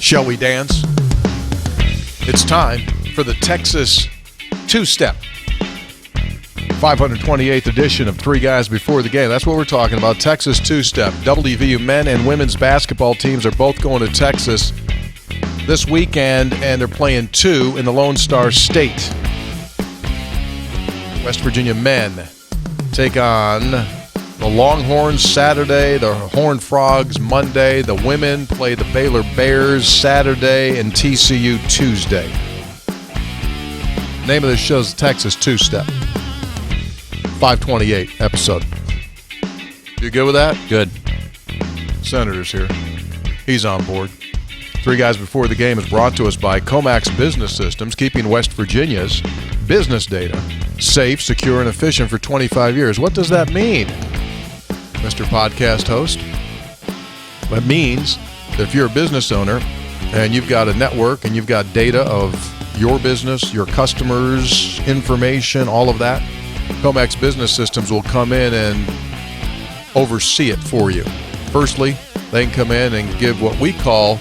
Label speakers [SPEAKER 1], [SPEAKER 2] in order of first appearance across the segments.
[SPEAKER 1] Shall we dance? It's time for the Texas Two-Step. 528th edition of Three Guys Before the Game. That's what we're talking about, Texas Two-Step. WVU men and women's basketball teams are both going to Texas this weekend, and they're playing two in the Lone Star State. West Virginia men take on the Longhorns Saturday, the Horned Frogs Monday. The women play the Baylor Bears Saturday and TCU Tuesday. Name of this show is Texas Two-Step. 528 episode. You good with that?
[SPEAKER 2] Good.
[SPEAKER 1] Senator's here. He's on board. Three Guys Before the Game is brought to us by Comax Business Systems, keeping West Virginia's business data safe, secure, and efficient for 25 years. What does that mean, Mr. Podcast Host? That means that if you're a business owner and you've got a network and you've got data of your business, your customers, information, all of that, Comax Business Systems will come in and oversee it for you. Firstly, they can come in and give what we call,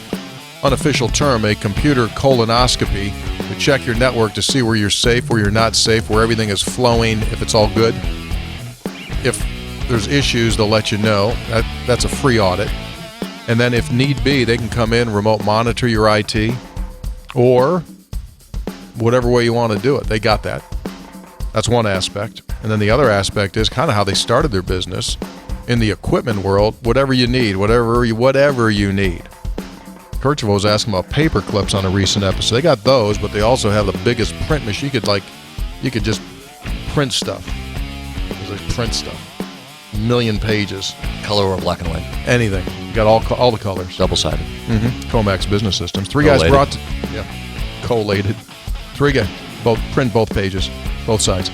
[SPEAKER 1] unofficial term, a computer colonoscopy to check your network to see where you're safe, where you're not safe, where everything is flowing, if it's all good. If there's issues, they'll let you know. That's a free audit. And then if need be, they can come in, remote monitor your IT, or whatever way you want to do it. They got that. That's one aspect. And then the other aspect is kind of how they started their business in the equipment world. Whatever you need, whatever you need. Kercheval was asking about paper clips on a recent episode. They got those, but they also have the biggest print machine. You could just print stuff. Print stuff. A million pages.
[SPEAKER 2] Color or black and white?
[SPEAKER 1] Anything. You got all the colors.
[SPEAKER 2] Double-sided.
[SPEAKER 1] Mm-hmm. Comax Business Systems. Three guys brought to... Yeah. Collated. Three guys. Print both pages. Both sides.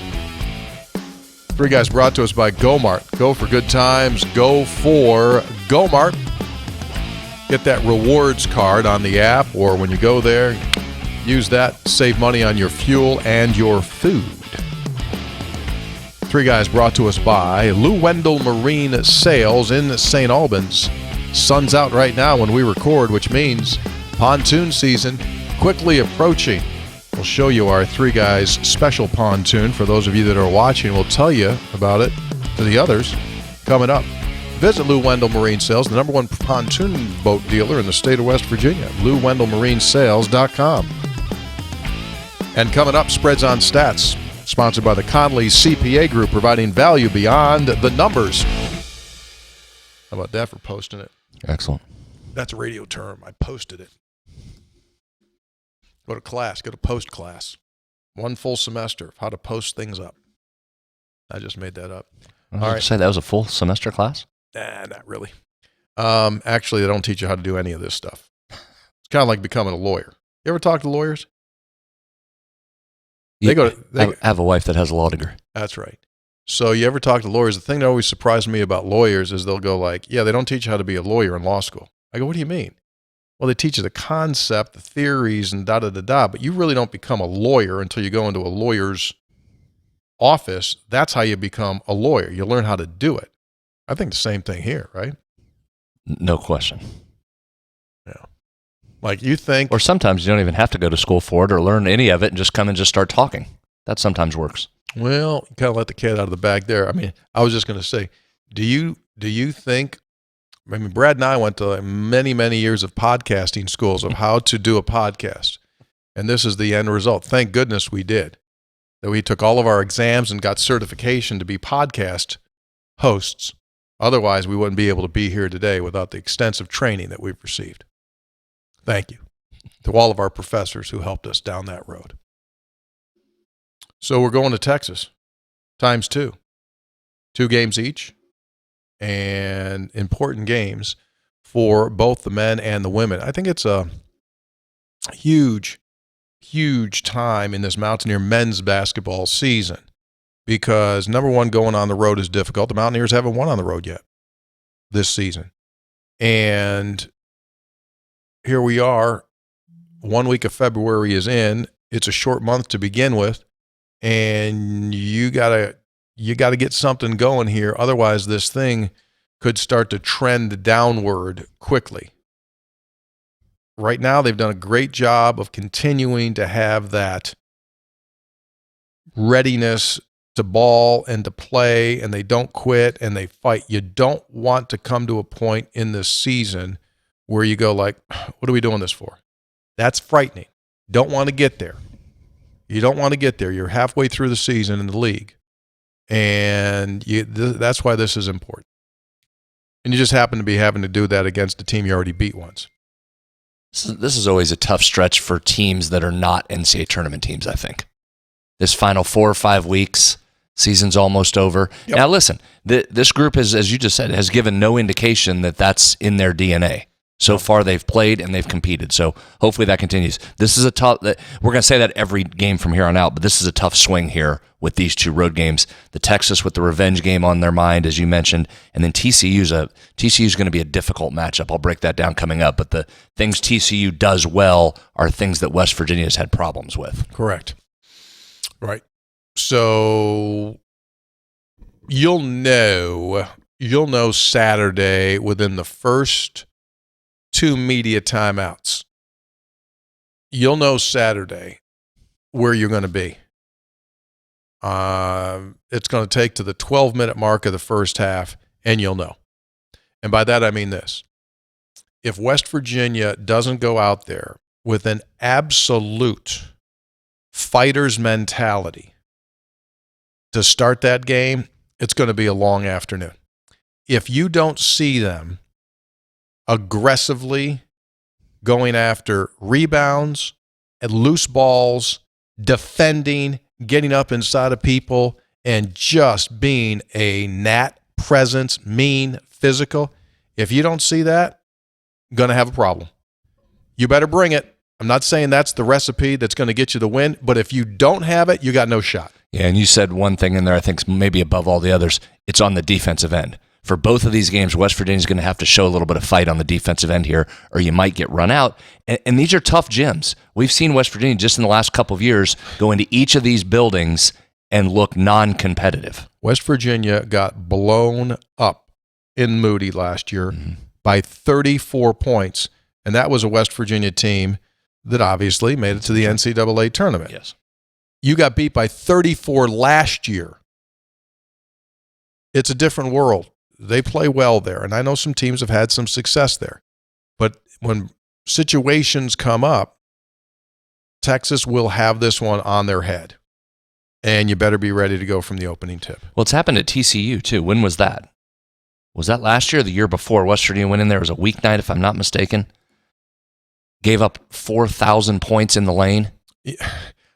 [SPEAKER 1] Three Guys brought to us by GoMart. Go for good times. Go for GoMart. Get that rewards card on the app, or when you go there, use that. Save money on your fuel and your food. Three Guys brought to us by Lou Wendell Marine Sales in St. Albans. Sun's out right now when we record, which means pontoon season quickly approaching. We'll show you our Three Guys special pontoon. For those of you that are watching, we'll tell you about it to the others coming up. Visit Lou Wendell Marine Sales, the number one pontoon boat dealer in the state of West Virginia. LouWendellMarineSales.com. And coming up, Spreads on Stats, sponsored by the Conley CPA Group, providing value beyond the numbers. How about that for posting it?
[SPEAKER 2] Excellent.
[SPEAKER 1] That's a radio term. I posted it. Go to class. Go to post class. One full semester of how to post things up. I just made that up.
[SPEAKER 2] All right. Say that was a full semester class?
[SPEAKER 1] Nah, not really. Actually, they don't teach you how to do any of this stuff. It's kind of like becoming a lawyer. You ever talk to lawyers?
[SPEAKER 2] I have a wife that has a law degree.
[SPEAKER 1] That's right. So you ever talk to lawyers? The thing that always surprised me about lawyers is they'll go like, yeah, they don't teach you how to be a lawyer in law school. I go, what do you mean? Well, they teach you the concept, the theories, and da-da-da-da, but you really don't become a lawyer until you go into a lawyer's office. That's how you become a lawyer. You learn how to do it. I think the same thing here, right?
[SPEAKER 2] No question.
[SPEAKER 1] Yeah. Like you think...
[SPEAKER 2] Or sometimes you don't even have to go to school for it or learn any of it and just come and just start talking. That sometimes works.
[SPEAKER 1] Well, you kind of let the cat out of the bag there. I mean, I was just going to say, do you think... I mean, Brad and I went to many, many years of podcasting schools of how to do a podcast. And this is the end result. Thank goodness we did. That we took all of our exams and got certification to be podcast hosts. Otherwise, we wouldn't be able to be here today without the extensive training that we've received. Thank you to all of our professors who helped us down that road. So we're going to Texas, times two. 2 games each. And important games for both the men and the women. I think it's a huge time in this Mountaineer men's basketball season because, number one, going on the road is difficult. The Mountaineers haven't won on the road yet this season. And here we are, 1 week of February is in. It's a short month to begin with, and you gotta get something going here. Otherwise, this thing could start to trend downward quickly. right now they've done a great job of continuing to have that readiness to ball and to play, and they don't quit and they fight. You don't want to come to a point in this season where you go like, what are we doing this for? That's frightening. Don't want to get there. You don't want to get there. You're halfway through the season in the league, and that's why this is important. And you just happen to be having to do that against a team you already beat once.
[SPEAKER 2] This is always a tough stretch for teams that are not NCAA tournament teams, I think. This final 4 or 5 weeks, season's almost over. Yep. Now, listen, this group, as you just said, has given no indication that that's in their DNA. So far, they've played and they've competed. So hopefully that continues. This is a tough. We're going to say that every game from here on out, but this is a tough swing here with these 2 road games. The Texas with the revenge game on their mind, as you mentioned, and then TCU's going to be a difficult matchup. I'll break that down coming up. But the things TCU does well are things that West Virginia has had problems with.
[SPEAKER 1] Correct. Right. So you'll know Saturday within the first 2 media timeouts. You'll know Saturday where you're going to be. It's going to take to the 12-minute mark of the first half, and you'll know. And by that I mean this. If West Virginia doesn't go out there with an absolute fighter's mentality to start that game, it's going to be a long afternoon. If you don't see them aggressively going after rebounds and loose balls, defending, getting up inside of people, and just being a gnat presence, mean, physical, if you don't see that, going to have a problem. You better bring it. I'm not saying that's the recipe that's going to get you the win, but if you don't have it, you got no shot.
[SPEAKER 2] Yeah, and you said one thing in there I think maybe above all the others, it's on the defensive end. For both of these games, West Virginia's going to have to show a little bit of fight on the defensive end here, or you might get run out. And these are tough gyms. We've seen West Virginia just in the last couple of years go into each of these buildings and look non-competitive.
[SPEAKER 1] West Virginia got blown up in Moody last year by 34 points, and that was a West Virginia team that obviously made it to the NCAA tournament.
[SPEAKER 2] Yes.
[SPEAKER 1] You got beat by 34 last year. It's a different world. They play well there, and I know some teams have had some success there. But when situations come up, Texas will have this one on their head, and you better be ready to go from the opening tip.
[SPEAKER 2] Well, it's happened at TCU, too. When was that? Was that last year or the year before? West Virginia went in there. It was a weeknight, if I'm not mistaken. Gave up 4,000 points in the lane.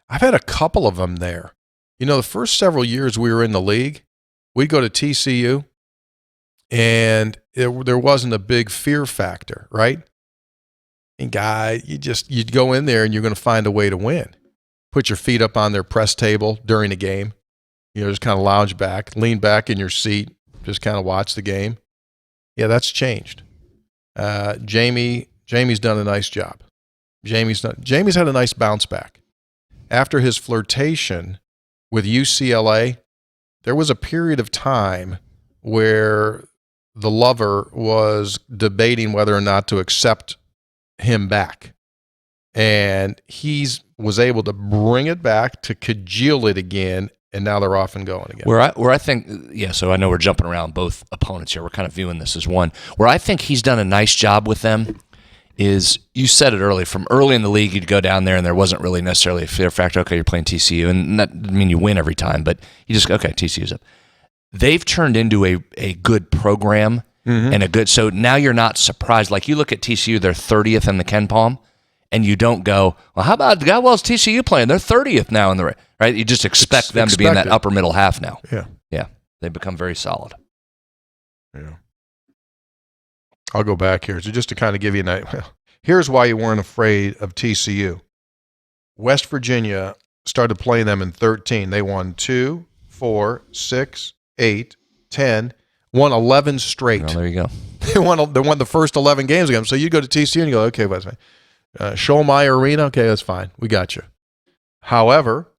[SPEAKER 1] I've had a couple of them there. You know, the first several years we were in the league, we'd go to TCU, and there wasn't a big fear factor, right? And you'd go in there and you're going to find a way to win. Put your feet up on their press table during the game. Just kind of lounge back, lean back in your seat, just kind of watch the game. Yeah, that's changed. Jamie's done a nice job. Jamie's had a nice bounce back. After his flirtation with UCLA, there was a period of time where the lover was debating whether or not to accept him back. And he was able to bring it back, to congeal it again, and now they're off and going again.
[SPEAKER 2] Where I think, so I know we're jumping around both opponents here. We're kind of viewing this as one. Where I think he's done a nice job with them is, you said it early, from early in the league, you'd go down there and there wasn't really necessarily a fear factor. Okay, you're playing TCU, and that doesn't mean you win every time, but you just, okay, TCU's up. They've turned into a good program and a good, so now you're not surprised. Like, you look at TCU, they're 30th in the Ken Palm, and you don't go, well, how well's TCU playing? They're 30th now in the right. You just expect them to be in that upper middle half now. Yeah. They've become very solid.
[SPEAKER 1] Yeah. I'll go back here. So just to kind of give you an idea, here's why you weren't afraid of TCU. West Virginia started playing them in 13. They won 2, 4, 6, 8, 10, won 11 straight.
[SPEAKER 2] Well, there you go.
[SPEAKER 1] They won the first 11 games again. So you go to TCU and you go, okay, what's fine. Schollmeyer Arena, okay, that's fine. We got you. However,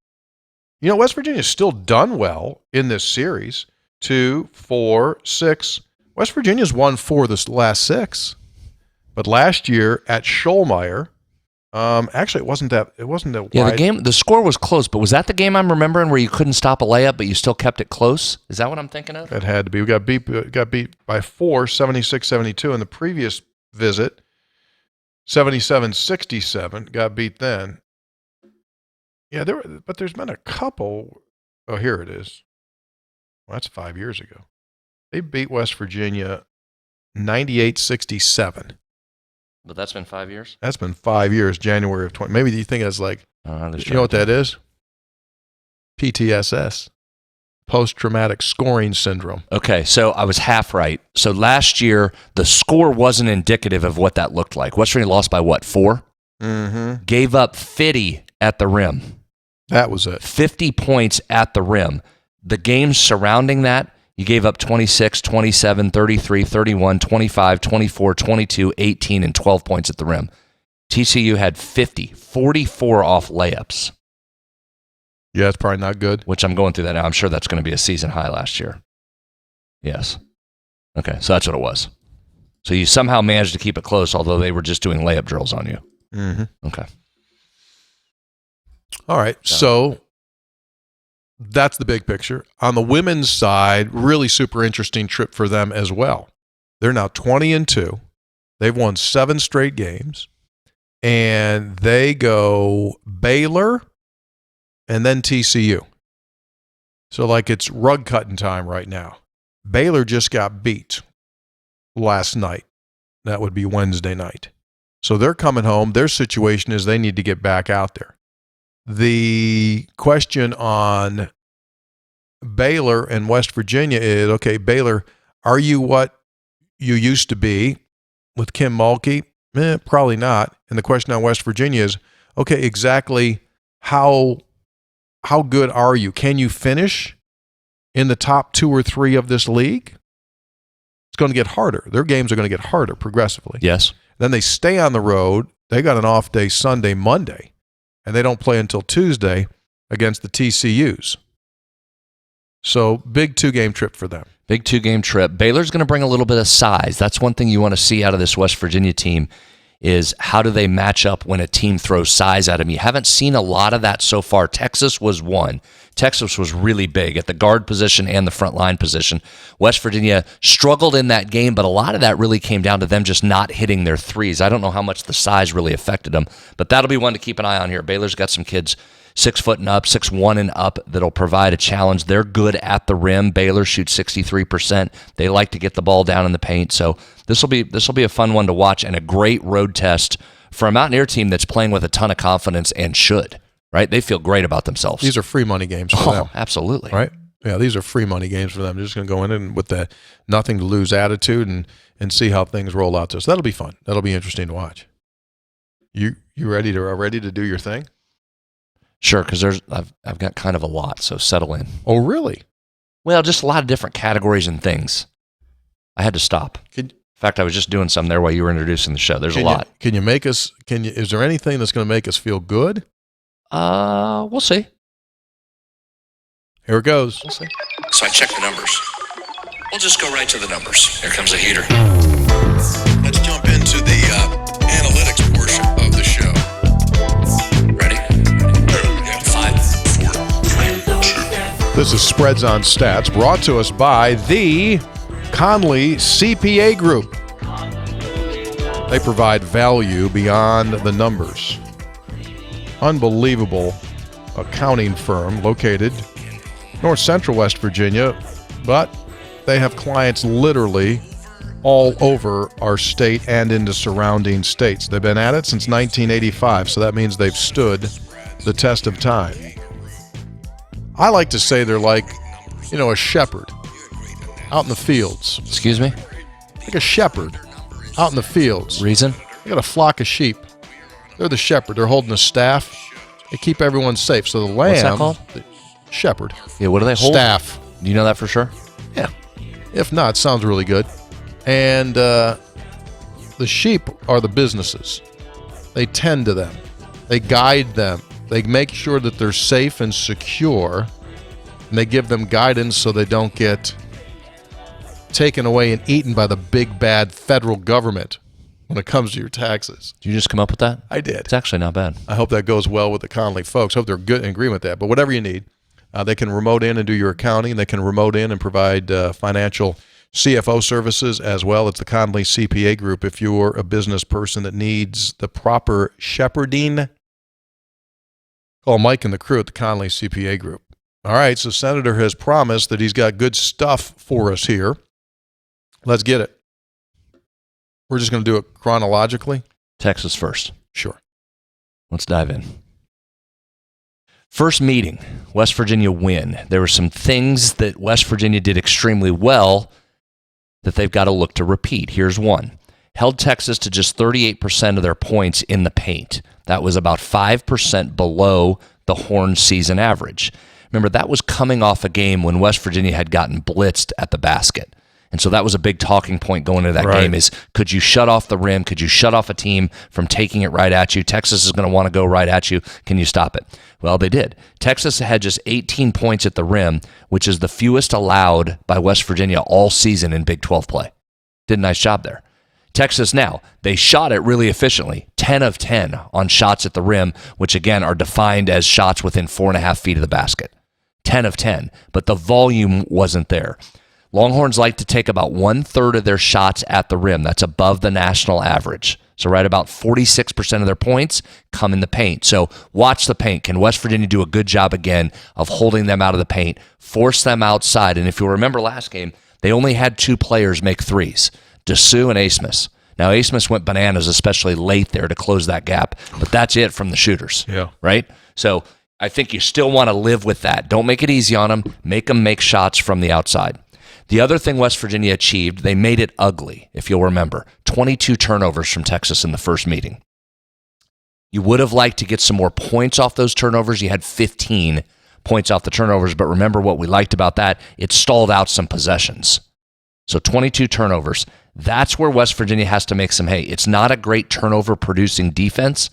[SPEAKER 1] West Virginia's still done well in this series. 2, 4, 6. West Virginia's won 4 this last 6. But last year at Schollmeyer, actually it wasn't that
[SPEAKER 2] Yeah,
[SPEAKER 1] wide.
[SPEAKER 2] the score was close, but was that the game I'm remembering where you couldn't stop a layup, but you still kept it close? Is that what I'm thinking of?
[SPEAKER 1] It had to be. We got beat by 4, 76-72 in the previous visit. 77-67, got beat then. Yeah, but there's been a couple. Oh, here it is. Well, that's 5 years ago. They beat West Virginia 98-67.
[SPEAKER 2] But that's been 5 years?
[SPEAKER 1] That's been 5 years, January of 20. Maybe you think that's like, you know what that is? PTSS, post-traumatic scoring syndrome.
[SPEAKER 2] Okay, so I was half right. So last year, the score wasn't indicative of what that looked like. West Virginia lost by what, 4?
[SPEAKER 1] Mm-hmm.
[SPEAKER 2] Gave up 50 at the rim.
[SPEAKER 1] That was it.
[SPEAKER 2] 50 points at the rim. The games surrounding that, you gave up 26, 27, 33, 31, 25, 24, 22, 18, and 12 points at the rim. TCU had 50, 44 off layups.
[SPEAKER 1] Yeah, it's probably not good.
[SPEAKER 2] Which I'm going through that now. I'm sure that's going to be a season high last year. Yes. Okay, so that's what it was. So you somehow managed to keep it close, although they were just doing layup drills on you.
[SPEAKER 1] Mm-hmm.
[SPEAKER 2] Okay.
[SPEAKER 1] All right, so that's the big picture. On the women's side, really super interesting trip for them as well. They're now 20-2. They've won 7 straight games, and they go Baylor and then TCU. So like it's rug cutting time right now. Baylor just got beat last night. That would be Wednesday night. So they're coming home. Their situation is they need to get back out there. The question on Baylor and West Virginia is, okay, Baylor, are you what you used to be with Kim Mulkey? Probably not. And the question on West Virginia is, okay, exactly how good are you? Can you finish in the top 2 or 3 of this league? It's going to get harder. Their games are going to get harder progressively.
[SPEAKER 2] Yes.
[SPEAKER 1] Then they stay on the road. They got an off day Sunday, Monday, and they don't play until Tuesday against the TCUs. So big 2-game trip for them.
[SPEAKER 2] Big 2-game trip. Baylor's going to bring a little bit of size. That's one thing you want to see out of this West Virginia team is how do they match up when a team throws size at them. You haven't seen a lot of that so far. Texas was one. Texas was really big at the guard position and the front line position. West Virginia struggled in that game, but a lot of that really came down to them just not hitting their threes. I don't know how much the size really affected them, but that'll be one to keep an eye on here. Baylor's got some kids 6 foot and up, 6'1" and up that'll provide a challenge. They're good at the rim. Baylor shoots 63%. They like to get the ball down in the paint. So this will be a fun one to watch and a great road test for a Mountaineer team that's playing with a ton of confidence and should, right? They feel great about themselves.
[SPEAKER 1] These are free money games for them.
[SPEAKER 2] Absolutely.
[SPEAKER 1] Right? Yeah, these are free money games for them. They're just going to go in and with that nothing to lose attitude and see how things roll out to us. That'll be fun. That'll be interesting to watch. You ready to do your thing?
[SPEAKER 2] Sure, because I've got kind of a lot, so settle in.
[SPEAKER 1] Oh, really?
[SPEAKER 2] Well, just a lot of different categories and things. I had to stop. In fact, I was just doing some there while you were introducing the show. There's a lot.
[SPEAKER 1] Is there anything that's going to make us feel good?
[SPEAKER 2] We'll see.
[SPEAKER 1] Here it goes.
[SPEAKER 2] We'll see.
[SPEAKER 3] So I checked the numbers. We'll just go right to the numbers. Here comes a heater. Let's jump into the analytics portion of the show. Ready? 5, 4, 3, 2.
[SPEAKER 1] This is Spreads on Stats, brought to us by the Conley CPA Group. They provide value beyond the numbers. Unbelievable accounting firm located north central West Virginia, but they have clients literally all over our state and into surrounding states. They've been at it since 1985, so that means they've stood the test of time. I like to say they're like, a shepherd out in the fields.
[SPEAKER 2] Excuse me?
[SPEAKER 1] Like a shepherd out in the fields.
[SPEAKER 2] Reason?
[SPEAKER 1] They got a flock of sheep. They're the shepherd. They're holding a staff. They keep everyone safe. So the lamb...
[SPEAKER 2] What's that called?
[SPEAKER 1] The shepherd.
[SPEAKER 2] Yeah, what do they hold?
[SPEAKER 1] Staff.
[SPEAKER 2] Do you know that for sure?
[SPEAKER 1] Yeah. If not, it sounds really good. And the sheep are the businesses. They tend to them. They guide them. They make sure that they're safe and secure. And they give them guidance so they don't get taken away and eaten by the big bad federal government. when it comes to your taxes.
[SPEAKER 2] Did you just come up with that?
[SPEAKER 1] I did.
[SPEAKER 2] It's actually not bad.
[SPEAKER 1] I hope that goes well with the Conley folks. Hope they're good in agreement with that. But whatever you need, they can remote in and do your accounting. They can remote in and provide financial CFO services as well. It's the Conley CPA Group. If you're a business person that needs the proper shepherding, call Mike and the crew at the Conley CPA Group. All right, so Senator has promised that he's got good stuff for us here. Let's get it. We're just going to do it chronologically.
[SPEAKER 2] Texas first.
[SPEAKER 1] Sure.
[SPEAKER 2] Let's dive in. First meeting, West Virginia win. There were some things that West Virginia did extremely well that they've got to look to repeat. Here's one. Held Texas to just 38% of their points in the paint. That was about 5% below the Horns season average. Remember, that was coming off a game when West Virginia had gotten blitzed at the basket. And so that was a big talking point going into that game is, could you shut off the rim? Could you shut off a team from taking it right at you? Texas is going to want to go right at you. Can you stop it? Well, they did. Texas had just 18 points at the rim, which is the fewest allowed by West Virginia all season in Big 12 play. Did a nice job there. Texas now, they shot it really efficiently, 10 of 10 on shots at the rim, which again are defined as shots within 4.5 feet of the basket. 10 of 10, but the volume wasn't there. Longhorns like to take about 1/3 of their shots at the rim. That's above the national average. So right about 46% of their points come in the paint. So watch the paint. Can West Virginia do a good job again of holding them out of the paint, force them outside? And if you remember last game, they only had 2 players make threes, Dessou and Asmus. Now, Asmus went bananas, especially late there to close that gap, but that's it from the shooters, right? So I think you still want to live with that. Don't make it easy on them. Make them make shots from the outside. The other thing West Virginia achieved, they made it ugly, if you'll remember. 22 turnovers from Texas in the first meeting. You would have liked to get some more points off those turnovers. You had 15 points off the turnovers, but remember what we liked about that? It stalled out some possessions. So 22 turnovers. That's where West Virginia has to make some hay. It's not a great turnover-producing defense,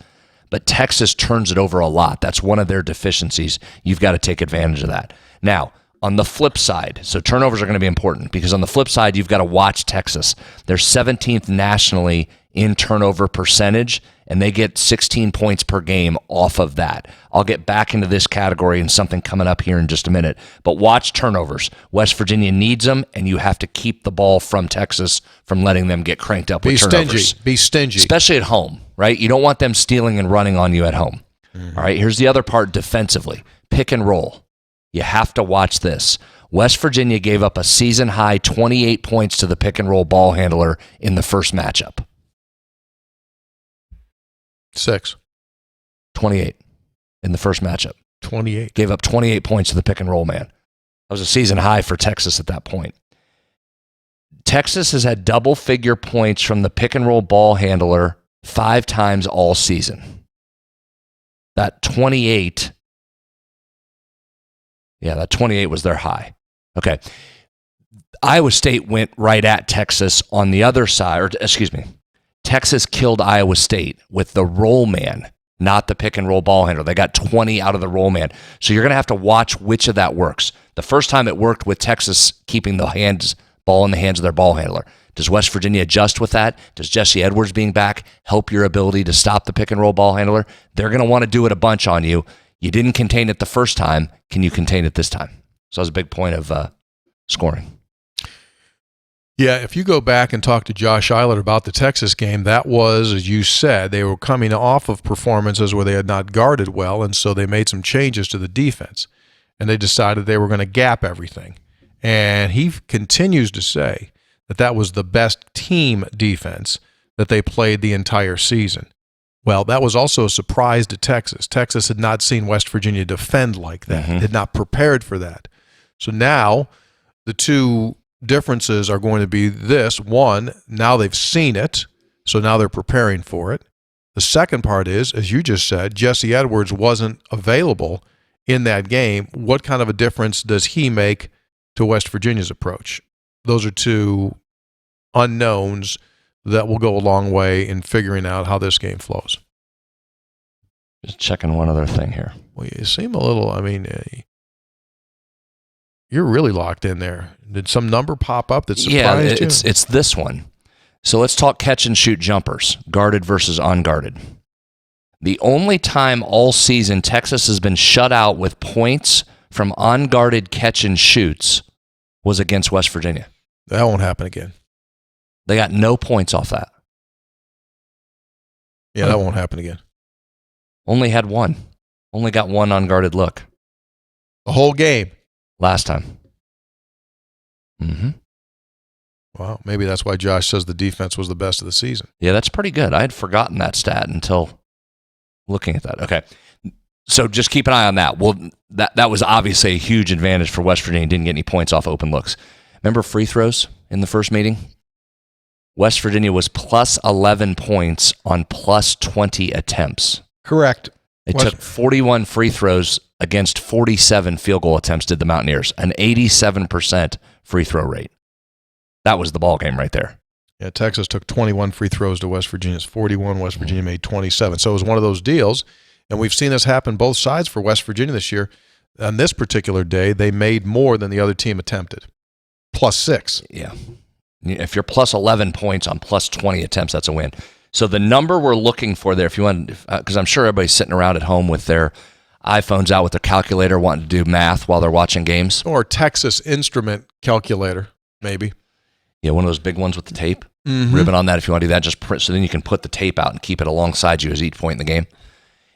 [SPEAKER 2] but Texas turns it over a lot. That's one of their deficiencies. You've got to take advantage of that. Now, on the flip side, so turnovers are going to be important because on the flip side, you've got to watch Texas. They're 17th nationally in turnover percentage, and they get 16 points per game off of that. I'll get back into this category and something coming up here in just a minute. But watch turnovers. West Virginia needs them, and you have to keep the ball from Texas from letting them get cranked up with turnovers.
[SPEAKER 1] Be stingy.
[SPEAKER 2] Especially at home, right? You don't want them stealing and running on you at home. Mm-hmm. All right, here's the other part defensively. Pick and roll. You have to watch this. West Virginia gave up a season-high 28 points to the pick-and-roll ball handler in the first matchup.
[SPEAKER 1] 6.
[SPEAKER 2] 28 in the first matchup.
[SPEAKER 1] 28.
[SPEAKER 2] Gave up 28 points to the pick-and-roll man. That was a season-high for Texas at that point. Texas has had double-figure points from the pick-and-roll ball handler 5 times all season. That 28 was their high. Okay. Iowa State went right at Texas on the other side, Texas killed Iowa State with the roll man, not the pick and roll ball handler. They got 20 out of the roll man. So you're going to have to watch which of that works. The first time it worked with Texas keeping the ball in the hands of their ball handler. Does West Virginia adjust with that? Does Jesse Edwards being back help your ability to stop the pick and roll ball handler? They're going to want to do it a bunch on you. You didn't contain it the first time. Can you contain it this time? So that was a big point of scoring.
[SPEAKER 1] Yeah, if you go back and talk to Josh Eilert about the Texas game, that was, as you said, they were coming off of performances where they had not guarded well, and so they made some changes to the defense, and they decided they were going to gap everything. And he continues to say that that was the best team defense that they played the entire season. Well, that was also a surprise to Texas. Texas had not seen West Virginia defend like that, had not prepared for that. So now the two differences are going to be this. One, now they've seen it, so now they're preparing for it. The second part is, as you just said, Jesse Edwards wasn't available in that game. What kind of a difference does he make to West Virginia's approach? Those are two unknowns that will go a long way in figuring out how this game flows.
[SPEAKER 2] Just checking one other thing here.
[SPEAKER 1] Well, you seem a little, you're really locked in there. Did some number pop up that surprised you?
[SPEAKER 2] It's this one. So let's talk catch and shoot jumpers, guarded versus unguarded. The only time all season Texas has been shut out with points from unguarded catch and shoots was against West Virginia.
[SPEAKER 1] That won't happen again.
[SPEAKER 2] They got no points off that.
[SPEAKER 1] Yeah, that won't happen again.
[SPEAKER 2] Only had one. Only got one unguarded look.
[SPEAKER 1] The whole game.
[SPEAKER 2] Last time. Mm-hmm.
[SPEAKER 1] Wow, maybe that's why Josh says the defense was the best of the season.
[SPEAKER 2] Yeah, that's pretty good. I had forgotten that stat until looking at that. Okay. So just keep an eye on that. Well, that was obviously a huge advantage for West Virginia. Didn't get any points off open looks. Remember free throws in the first meeting? West Virginia was plus 11 points on plus 20 attempts.
[SPEAKER 1] Correct.
[SPEAKER 2] They took 41 free throws against 47 field goal attempts, did the Mountaineers. An 87% free throw rate. That was the ball game right there.
[SPEAKER 1] Yeah, Texas took 21 free throws to West Virginia's 41. West Virginia made 27. So it was one of those deals, and we've seen this happen both sides for West Virginia this year. On this particular day, they made more than the other team attempted, plus 6.
[SPEAKER 2] Yeah. If you're plus 11 points on plus 20 attempts, that's a win. So the number we're looking for there, if you want, because I'm sure everybody's sitting around at home with their iPhones out with their calculator wanting to do math while they're watching games.
[SPEAKER 1] Or Texas Instrument calculator, maybe.
[SPEAKER 2] Yeah, one of those big ones with the tape. Ribbon on that if you want to do that. Just print, so then you can put the tape out and keep it alongside you as each point in the game.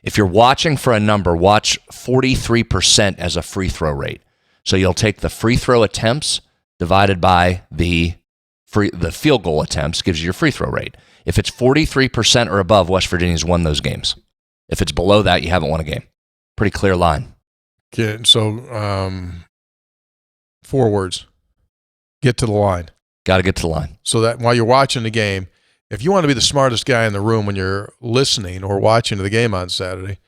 [SPEAKER 2] If you're watching for a number, watch 43% as a free throw rate. So you'll take the free throw attempts divided by the field goal attempts, gives you your free throw rate. If it's 43% or above, West Virginia's won those games. If it's below that, you haven't won a game. Pretty clear line.
[SPEAKER 1] Okay, so 4 words. Get to the line.
[SPEAKER 2] Got to get to the line.
[SPEAKER 1] So that while you're watching the game, if you want to be the smartest guy in the room when you're listening or watching the game on Saturday,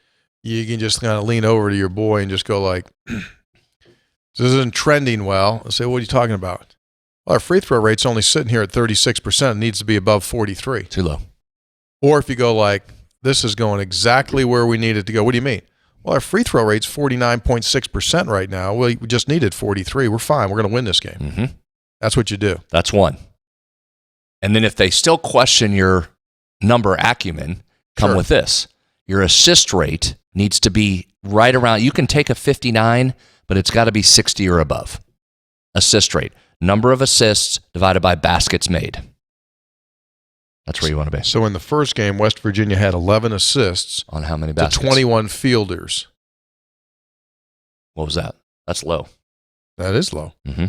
[SPEAKER 1] you can just kind of lean over to your boy and just go like, this isn't trending well. I'll say, what are you talking about? Well, our free throw rate's only sitting here at 36%. It needs to be above 43.
[SPEAKER 2] Too low.
[SPEAKER 1] Or if you go like, this is going exactly where we need it to go. What do you mean? Well, our free throw rate's 49.6% right now. Well, we just needed 43. We're fine. We're going to win this game.
[SPEAKER 2] Mm-hmm.
[SPEAKER 1] That's what you do.
[SPEAKER 2] That's one. And then if they still question your number acumen, come with this. Your assist rate needs to be right around, you can take a 59, but it's got to be 60 or above. Assist rate. Number of assists divided by baskets made. That's where you want to be.
[SPEAKER 1] So in the first game, West Virginia had 11 assists
[SPEAKER 2] on how many baskets?
[SPEAKER 1] To 21 fielders.
[SPEAKER 2] What was that? That's low.
[SPEAKER 1] That is low.
[SPEAKER 2] Mm-hmm.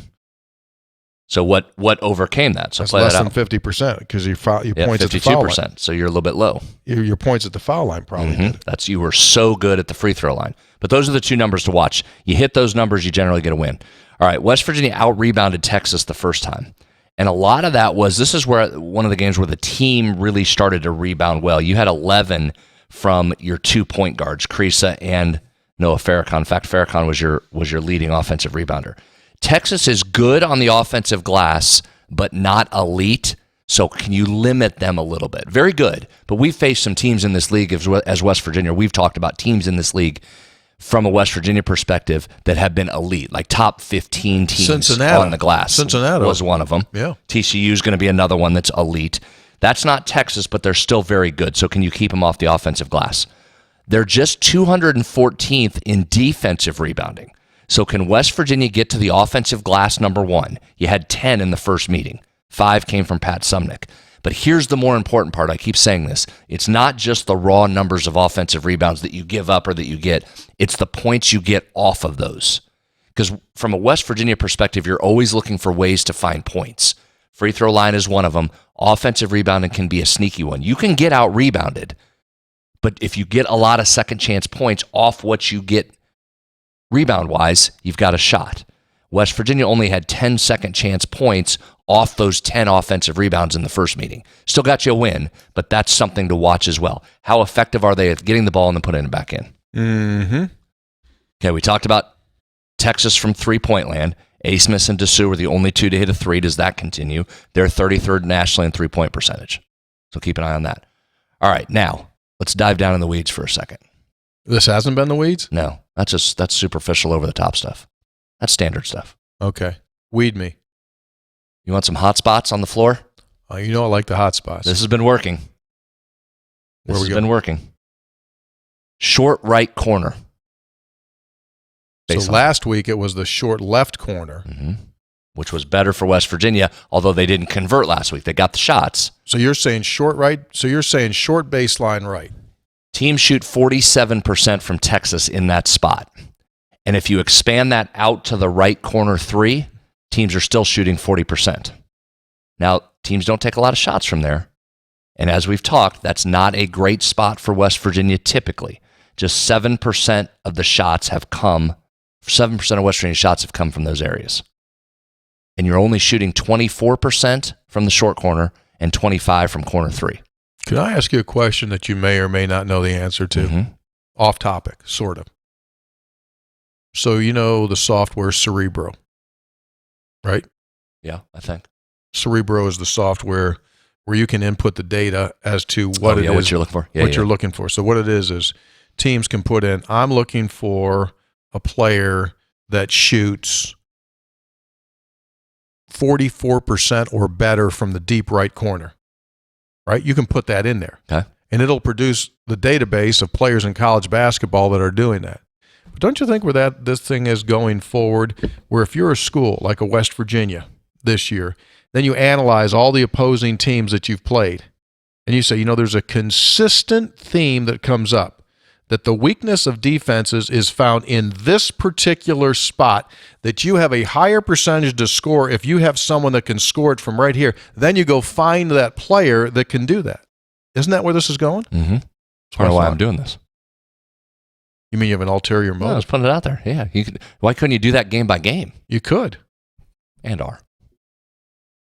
[SPEAKER 2] So what overcame that? So
[SPEAKER 1] that's
[SPEAKER 2] play
[SPEAKER 1] less
[SPEAKER 2] that out.
[SPEAKER 1] than 50% because your points at the foul line.
[SPEAKER 2] 52%. So you're a little bit low.
[SPEAKER 1] Your points at the foul line probably did.
[SPEAKER 2] That's you were so good at the free throw line. But those are the two numbers to watch. You hit those numbers, you generally get a win. All right, West Virginia out-rebounded Texas the first time. And a lot of that was, this is where one of the games where the team really started to rebound well. You had 11 from your 2 point guards, Creasa and Noah Farrakhan. In fact, Farrakhan was your leading offensive rebounder. Texas is good on the offensive glass, but not elite. So can you limit them a little bit? Very good. But we've faced some teams in this league as West Virginia. We've talked about teams in this league from a West Virginia perspective that have been elite, like top 15 teams on the glass.
[SPEAKER 1] Cincinnati
[SPEAKER 2] was one of them.
[SPEAKER 1] Yeah.
[SPEAKER 2] TCU is going to be another one that's elite. That's not Texas, but they're still very good. So can you keep them off the offensive glass? They're just 214th in defensive rebounding. So can West Virginia get to the offensive glass, number one? You had 10 in the first meeting. 5 came from Pat Sumnick. But here's the more important part. I keep saying this. It's not just the raw numbers of offensive rebounds that you give up or that you get. It's the points you get off of those. Because from a West Virginia perspective, you're always looking for ways to find points. Free throw line is one of them. Offensive rebounding can be a sneaky one. You can get out-rebounded, but if you get a lot of second-chance points off what you get rebound-wise, you've got a shot. West Virginia only had 10 second-chance points off those 10 offensive rebounds in the first meeting. Still got you a win, but that's something to watch as well. How effective are they at getting the ball and then putting it back in?
[SPEAKER 1] Mm-hmm.
[SPEAKER 2] Okay, we talked about Texas from three-point land. Asmus and Dessou were the only two to hit a three. Does that continue? They're 33rd nationally in three-point percentage. So keep an eye on that. All right, now let's dive down in the weeds for a second.
[SPEAKER 1] This hasn't been the weeds?
[SPEAKER 2] No, that's superficial, over-the-top stuff. That's standard stuff.
[SPEAKER 1] Okay. Weed me.
[SPEAKER 2] You want some hot spots on the floor?
[SPEAKER 1] You know I like the hot spots.
[SPEAKER 2] This has been working.
[SPEAKER 1] Where
[SPEAKER 2] This
[SPEAKER 1] we
[SPEAKER 2] has
[SPEAKER 1] go?
[SPEAKER 2] been working. Short right corner.
[SPEAKER 1] So last week it was the short left corner.
[SPEAKER 2] Which was better for West Virginia, although they didn't convert last week. They got the shots.
[SPEAKER 1] So you're saying short right? So you're saying short baseline right?
[SPEAKER 2] Teams shoot 47% from Texas in that spot. And if you expand that out to the right corner 3, teams are still shooting 40%. Now, teams don't take a lot of shots from there. And as we've talked, that's not a great spot for West Virginia typically. Just 7% of the shots have come, 7% of West Virginia shots have come from those areas. And you're only shooting 24% from the short corner and 25% from corner 3.
[SPEAKER 1] Can I ask you a question that you may or may not know the answer to? Off topic, sort of. So you know the software Cerebro, right?
[SPEAKER 2] Yeah, I think.
[SPEAKER 1] Cerebro is the software where you can input the data as to what it is.
[SPEAKER 2] What you're looking for.
[SPEAKER 1] You're looking for. So what it is teams can put in, I'm looking for a player that shoots 44% or better from the deep right corner, right? You can put that in there.
[SPEAKER 2] Okay.
[SPEAKER 1] And it'll produce the database of players in college basketball that are doing that. But don't you think where this thing is going forward, where if you're a school like a West Virginia this year, then you analyze all the opposing teams that you've played, and you say, there's a consistent theme that comes up, that the weakness of defenses is found in this particular spot, that you have a higher percentage to score if you have someone that can score it from right here. Then you go find that player that can do that. Isn't that where this is going?
[SPEAKER 2] Mm-hmm. That's part of why I'm doing this.
[SPEAKER 1] You mean you have an ulterior motive?
[SPEAKER 2] No, I was putting it out there. Yeah. Why couldn't you do that game by game?
[SPEAKER 1] You could.
[SPEAKER 2] And are.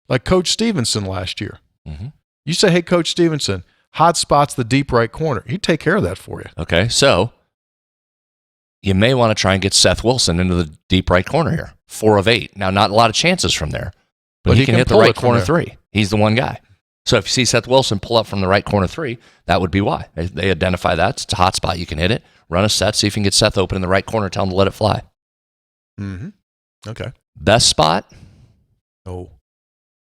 [SPEAKER 1] Like Coach Stevenson last year.
[SPEAKER 2] Mm-hmm.
[SPEAKER 1] You say, hey, Coach Stevenson, hot spot's the deep right corner. He'd take care of that for you.
[SPEAKER 2] Okay, so you may want to try and get Seth Wilson into the deep right corner here. 4 of 8. Now, not a lot of chances from there, but he can hit the right corner 3. He's the one guy. So if you see Seth Wilson pull up from the right corner 3, that would be why. They identify that. It's a hot spot. You can hit it, run a set, see if you can get Seth open in the right corner, tell him to let it fly.
[SPEAKER 1] Mm-hmm. Okay.
[SPEAKER 2] Best spot?
[SPEAKER 1] Oh.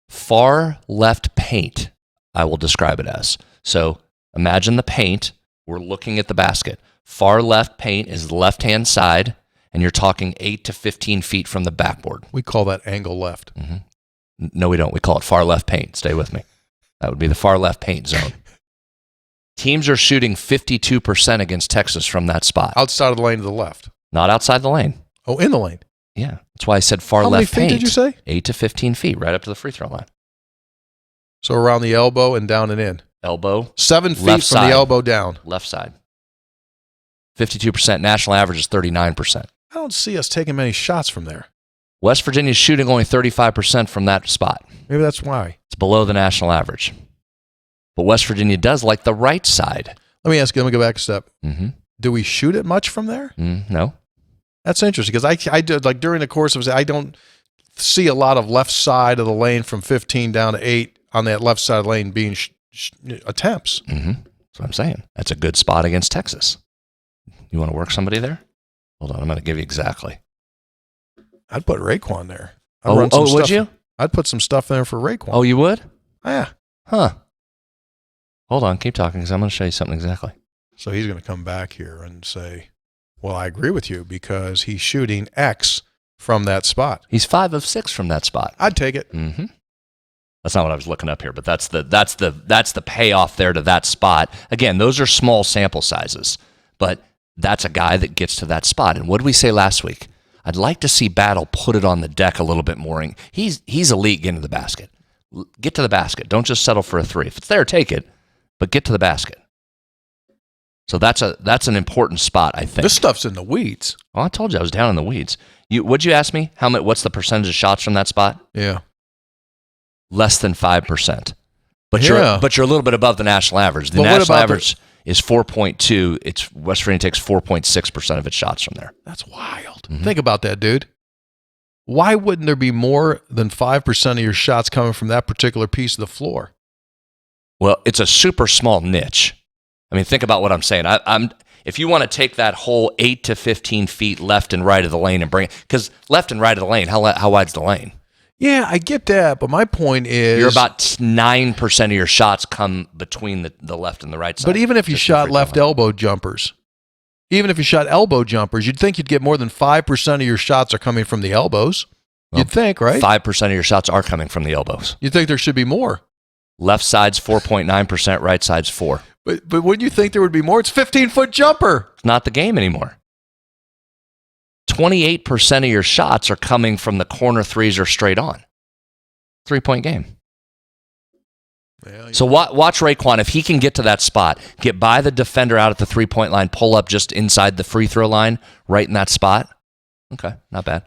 [SPEAKER 2] Far left paint, I will describe it as. So imagine the paint. We're looking at the basket. Far left paint is the left-hand side, and you're talking 8 to 15 feet from the backboard.
[SPEAKER 1] We call that angle left.
[SPEAKER 2] Mm-hmm. No, we don't. We call it far left paint. Stay with me. That would be the far left paint zone. Teams are shooting 52% against Texas from that spot.
[SPEAKER 1] Outside of the lane to the left.
[SPEAKER 2] Not outside the lane.
[SPEAKER 1] Oh, in the lane.
[SPEAKER 2] Yeah. That's why I said far
[SPEAKER 1] How
[SPEAKER 2] left
[SPEAKER 1] many feet
[SPEAKER 2] paint.
[SPEAKER 1] did you say?
[SPEAKER 2] 8 to 15 feet, right up to the free throw line.
[SPEAKER 1] So around the elbow and down and in.
[SPEAKER 2] Elbow.
[SPEAKER 1] 7 feet
[SPEAKER 2] left
[SPEAKER 1] from
[SPEAKER 2] side.
[SPEAKER 1] the elbow down.
[SPEAKER 2] Left side. 52%. National average is 39%.
[SPEAKER 1] I don't see us taking many shots from there.
[SPEAKER 2] West Virginia is shooting only 35% from that spot.
[SPEAKER 1] Maybe that's why.
[SPEAKER 2] It's below the national average. But West Virginia does like the right side.
[SPEAKER 1] Let me ask you, let me go back a step.
[SPEAKER 2] Mm-hmm.
[SPEAKER 1] Do we shoot it much from there?
[SPEAKER 2] No.
[SPEAKER 1] That's interesting because I did, like during the course of, I don't see a lot of left side of the lane from 15 down to 8 on that left side of the lane being attempts.
[SPEAKER 2] Mm-hmm. That's what I'm saying. That's a good spot against Texas. You want to work somebody there? Hold on, I'm going to give you exactly.
[SPEAKER 1] I'd put Raekwon there.
[SPEAKER 2] Would you?
[SPEAKER 1] I'd put some stuff there for Raekwon.
[SPEAKER 2] Oh, you would?
[SPEAKER 1] Yeah.
[SPEAKER 2] Huh. Hold on, keep talking because I'm going to show you something exactly.
[SPEAKER 1] So he's going to come back here and say, well, I agree with you because he's shooting X from that spot.
[SPEAKER 2] He's 5 of 6 from that spot.
[SPEAKER 1] I'd take it.
[SPEAKER 2] Mm-hmm. That's not what I was looking up here, but that's the payoff there to that spot. Again, those are small sample sizes, but that's a guy that gets to that spot. And what did we say last week? I'd like to see Battle put it on the deck a little bit more. He's elite getting to the basket. Get to the basket. Don't just settle for a 3. If it's there, take it, but get to the basket. So that's an important spot, I think.
[SPEAKER 1] This stuff's in the weeds.
[SPEAKER 2] Well, I told you I was down in the weeds. What'd you ask me? What's the percentage of shots from that spot?
[SPEAKER 1] Yeah.
[SPEAKER 2] Less than 5%. But
[SPEAKER 1] yeah.
[SPEAKER 2] you're a little bit above the national average. The national average is 4.2. It's West Virginia takes 4.6% of its shots from there.
[SPEAKER 1] That's wild.
[SPEAKER 2] Mm-hmm.
[SPEAKER 1] Think about that, dude. Why wouldn't there be more than 5% of your shots coming from that particular piece of the floor?
[SPEAKER 2] Well, it's a super small niche. I mean, think about what I'm saying. If you want to take that whole 8 to 15 feet left and right of the lane and bring it, because left and right of the lane, how wide's the lane?
[SPEAKER 1] Yeah, I get that, but my point is...
[SPEAKER 2] You're about 9% of your shots come between the left and the right side.
[SPEAKER 1] But even if you shot left elbow jumpers, you'd think you'd get more than 5% of your shots are coming from the elbows. You'd think, right?
[SPEAKER 2] 5% of your shots are coming from the elbows.
[SPEAKER 1] You'd think there should be more.
[SPEAKER 2] Left side's 4.9%, right side's 4%.
[SPEAKER 1] But wouldn't you think there would be more? It's 15-foot jumper.
[SPEAKER 2] It's not the game anymore. 28% of your shots are coming from the corner threes or straight on. 3-point game.
[SPEAKER 1] Yeah,
[SPEAKER 2] so watch Raekwon. If he can get to that spot, get by the defender out at the 3-point line, pull up just inside the free throw line, right in that spot. Okay, not bad.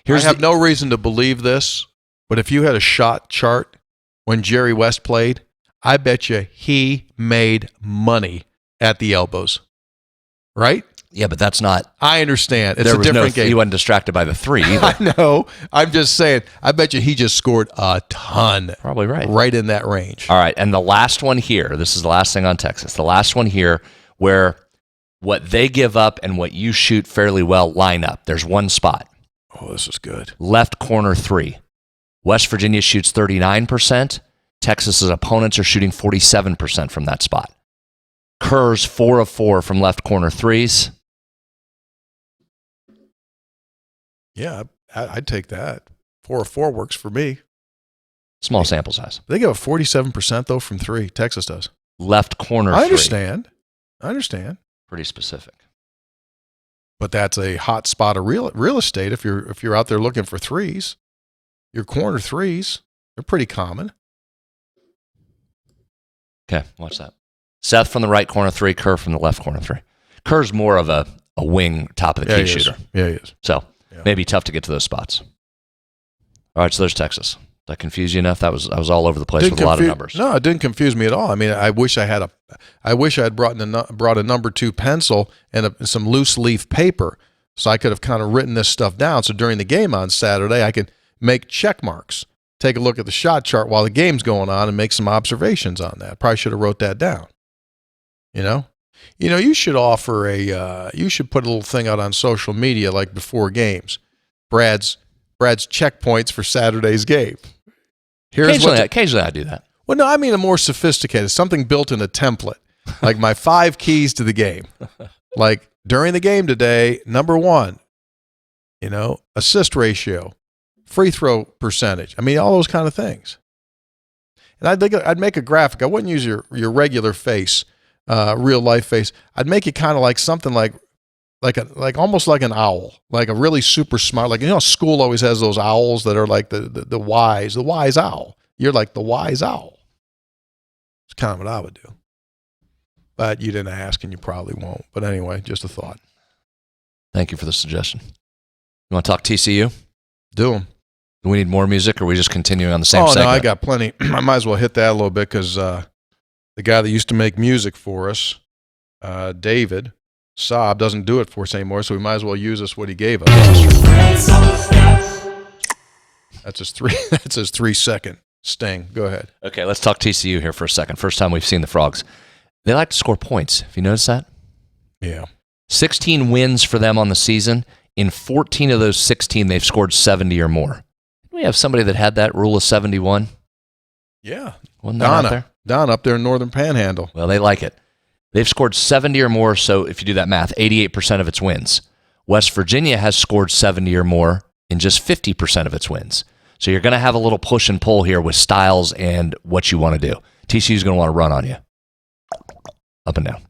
[SPEAKER 1] I have no reason to believe this, but if you had a shot chart when Jerry West played, I bet you he made money at the elbows. Right?
[SPEAKER 2] Yeah, but that's not...
[SPEAKER 1] I understand. It's a different game.
[SPEAKER 2] He wasn't distracted by the three either.
[SPEAKER 1] I know. I'm just saying, I bet you he just scored a ton.
[SPEAKER 2] Probably right.
[SPEAKER 1] Right in that range.
[SPEAKER 2] All right, and the last one here, this is the last thing on Texas. The last one here where what they give up and what you shoot fairly well line up. There's one spot.
[SPEAKER 1] Oh, this is good.
[SPEAKER 2] Left corner 3. West Virginia shoots 39%. Texas's opponents are shooting 47% from that spot. Kerr's 4 of 4 from left corner threes.
[SPEAKER 1] Yeah, I'd take that. 4 of 4 works for me.
[SPEAKER 2] Small sample size.
[SPEAKER 1] They give a 47% though from 3. Texas does.
[SPEAKER 2] Left corner 3.
[SPEAKER 1] I understand.
[SPEAKER 2] Pretty specific.
[SPEAKER 1] But that's a hot spot of real estate if you're out there looking for threes. Your corner threes, they're pretty common.
[SPEAKER 2] Okay, watch that. Seth from the right corner 3, Kerr from the left corner 3. Kerr's more of a wing top of the key shooter.
[SPEAKER 1] Yeah, he is.
[SPEAKER 2] So maybe tough to get to those spots. All right, so there's Texas. Did that confuse you enough? I was all over the place with a lot of numbers.
[SPEAKER 1] No, it didn't confuse me at all. I mean, I wish I had brought a number 2 pencil and some loose leaf paper, so I could have kind of written this stuff down. So during the game on Saturday, I could make check marks, take a look at the shot chart while the game's going on, and make some observations on that. Probably should have wrote that down. You should offer you should put a little thing out on social media like before games. Brad's checkpoints for Saturday's game.
[SPEAKER 2] Occasionally I do that.
[SPEAKER 1] Well, no, I mean a more sophisticated, something built in a template, like my 5 keys to the game. Like during the game today, number 1, assist ratio, free throw percentage. I mean, all those kind of things. And I'd make a graphic. I wouldn't use your regular face, real life face. I'd make it kind of like something like almost like an owl, like a really super smart, like, school always has those owls that are like the wise owl. You're like the wise owl. It's kind of what I would do. But you didn't ask and you probably won't. But anyway, just a thought.
[SPEAKER 2] Thank you for the suggestion. You want to talk TCU?
[SPEAKER 1] Do them.
[SPEAKER 2] Do we need more music or are we just continuing on the same segment?
[SPEAKER 1] No, I got plenty. I might as well hit that a little bit because the guy that used to make music for us, David Saab, doesn't do it for us anymore, so we might as well use us what he gave us. That's his 3-second sting. Go ahead.
[SPEAKER 2] Okay, let's talk TCU here for a second. First time we've seen the Frogs. They like to score points. Have you noticed that?
[SPEAKER 1] Yeah.
[SPEAKER 2] 16 wins for them on the season. In 14 of those 16, they've scored 70 or more. We have somebody that had that rule of 71.
[SPEAKER 1] Yeah.
[SPEAKER 2] Wasn't that out there?
[SPEAKER 1] Don up there in Northern Panhandle.
[SPEAKER 2] Well, they like it. They've scored 70 or more, so if you do that math, 88% of its wins. West Virginia has scored 70 or more in just 50% of its wins. So you're going to have a little push and pull here with styles and what you want to do. TCU's going to want to run on you. Up and down.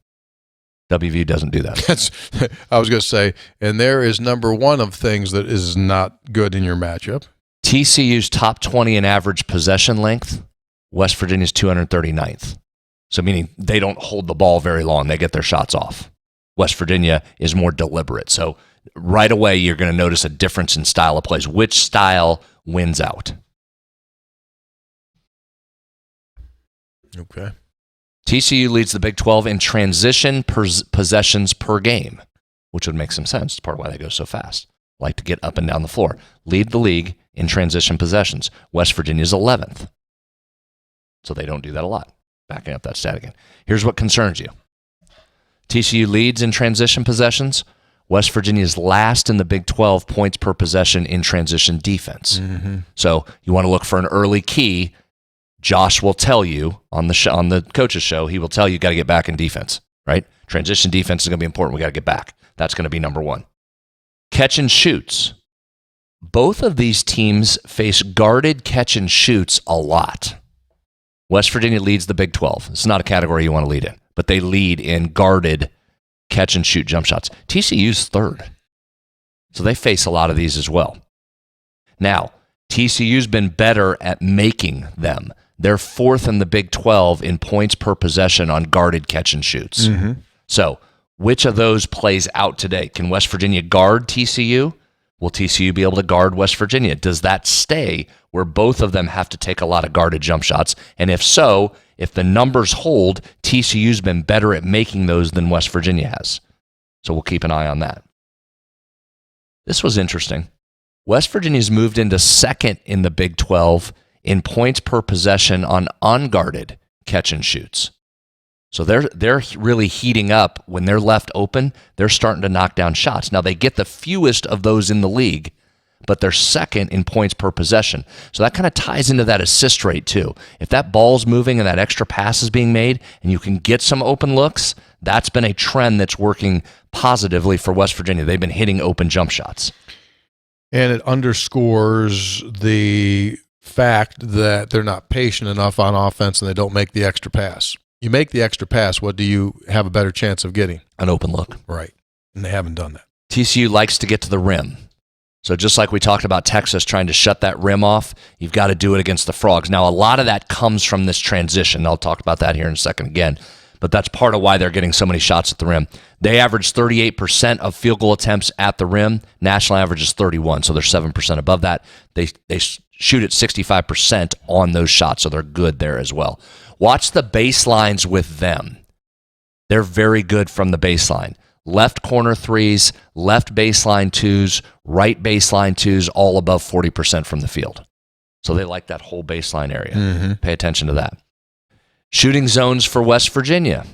[SPEAKER 2] WVU doesn't do that.
[SPEAKER 1] I was going to say, and there is number 1 of things that is not good in your matchup.
[SPEAKER 2] TCU's top 20 in average possession length. West Virginia's 239th. So meaning they don't hold the ball very long. They get their shots off. West Virginia is more deliberate. So right away, you're going to notice a difference in style of plays. Which style wins out?
[SPEAKER 1] Okay.
[SPEAKER 2] TCU leads the Big 12 in transition possessions per game, which would make some sense. It's part of why they go so fast. Like to get up and down the floor. Lead the league in transition possessions. West Virginia's 11th. So they don't do that a lot. Backing up that stat again. Here's what concerns you. TCU leads in transition possessions. West Virginia is last in the Big 12 points per possession in transition defense. So you want to look for an early key. Josh will tell you on the coach's show, he will tell you got to get back in defense, right? Transition defense is going to be important. We got to get back. That's going to be number one. Catch and shoots. Both of these teams face guarded catch and shoots a lot. West Virginia leads the Big 12. It's not a category you want to lead in, but they lead in guarded catch and shoot jump shots. TCU's third. So they face a lot of these as well. Now, TCU's been better at making them. They're fourth in the Big 12 in points per possession on guarded catch and shoots. So which of those plays out today? Can West Virginia guard TCU? Will TCU be able to guard West Virginia? Does that stay where both of them have to take a lot of guarded jump shots? And if so, if the numbers hold, TCU's been better at making those than West Virginia has. So we'll keep an eye on that. This was interesting. West Virginia's moved into second in the Big 12 in points per possession on unguarded catch and shoots. So they're really heating up. When they're left open, they're starting to knock down shots. Now, they get the fewest of those in the league, but they're second in points per possession. So that kind of ties into that assist rate, too. If that ball's moving and that extra pass is being made and you can get some open looks, that's been a trend that's working positively for West Virginia. They've been hitting open jump shots.
[SPEAKER 1] And it underscores the fact that they're not patient enough on offense and they don't make the extra pass. You make the extra pass, what do you have a better chance of getting?
[SPEAKER 2] An open look.
[SPEAKER 1] Right. And they haven't done that.
[SPEAKER 2] TCU likes to get to the rim. So just like we talked about Texas trying to shut that rim off, you've got to do it against the Frogs. Now, a lot of that comes from this transition. I'll talk about that here in a second again. But that's part of why they're getting so many shots at the rim. They average 38% of field goal attempts at the rim. National average is 31, so they're 7% above that. They shoot at 65% on those shots, so they're good there as well. Watch the baselines with them. They're very good from the baseline. Left corner threes, left baseline twos, right baseline twos, all above 40% from the field. So they like that whole baseline area. Pay attention to that. Shooting zones for West Virginia.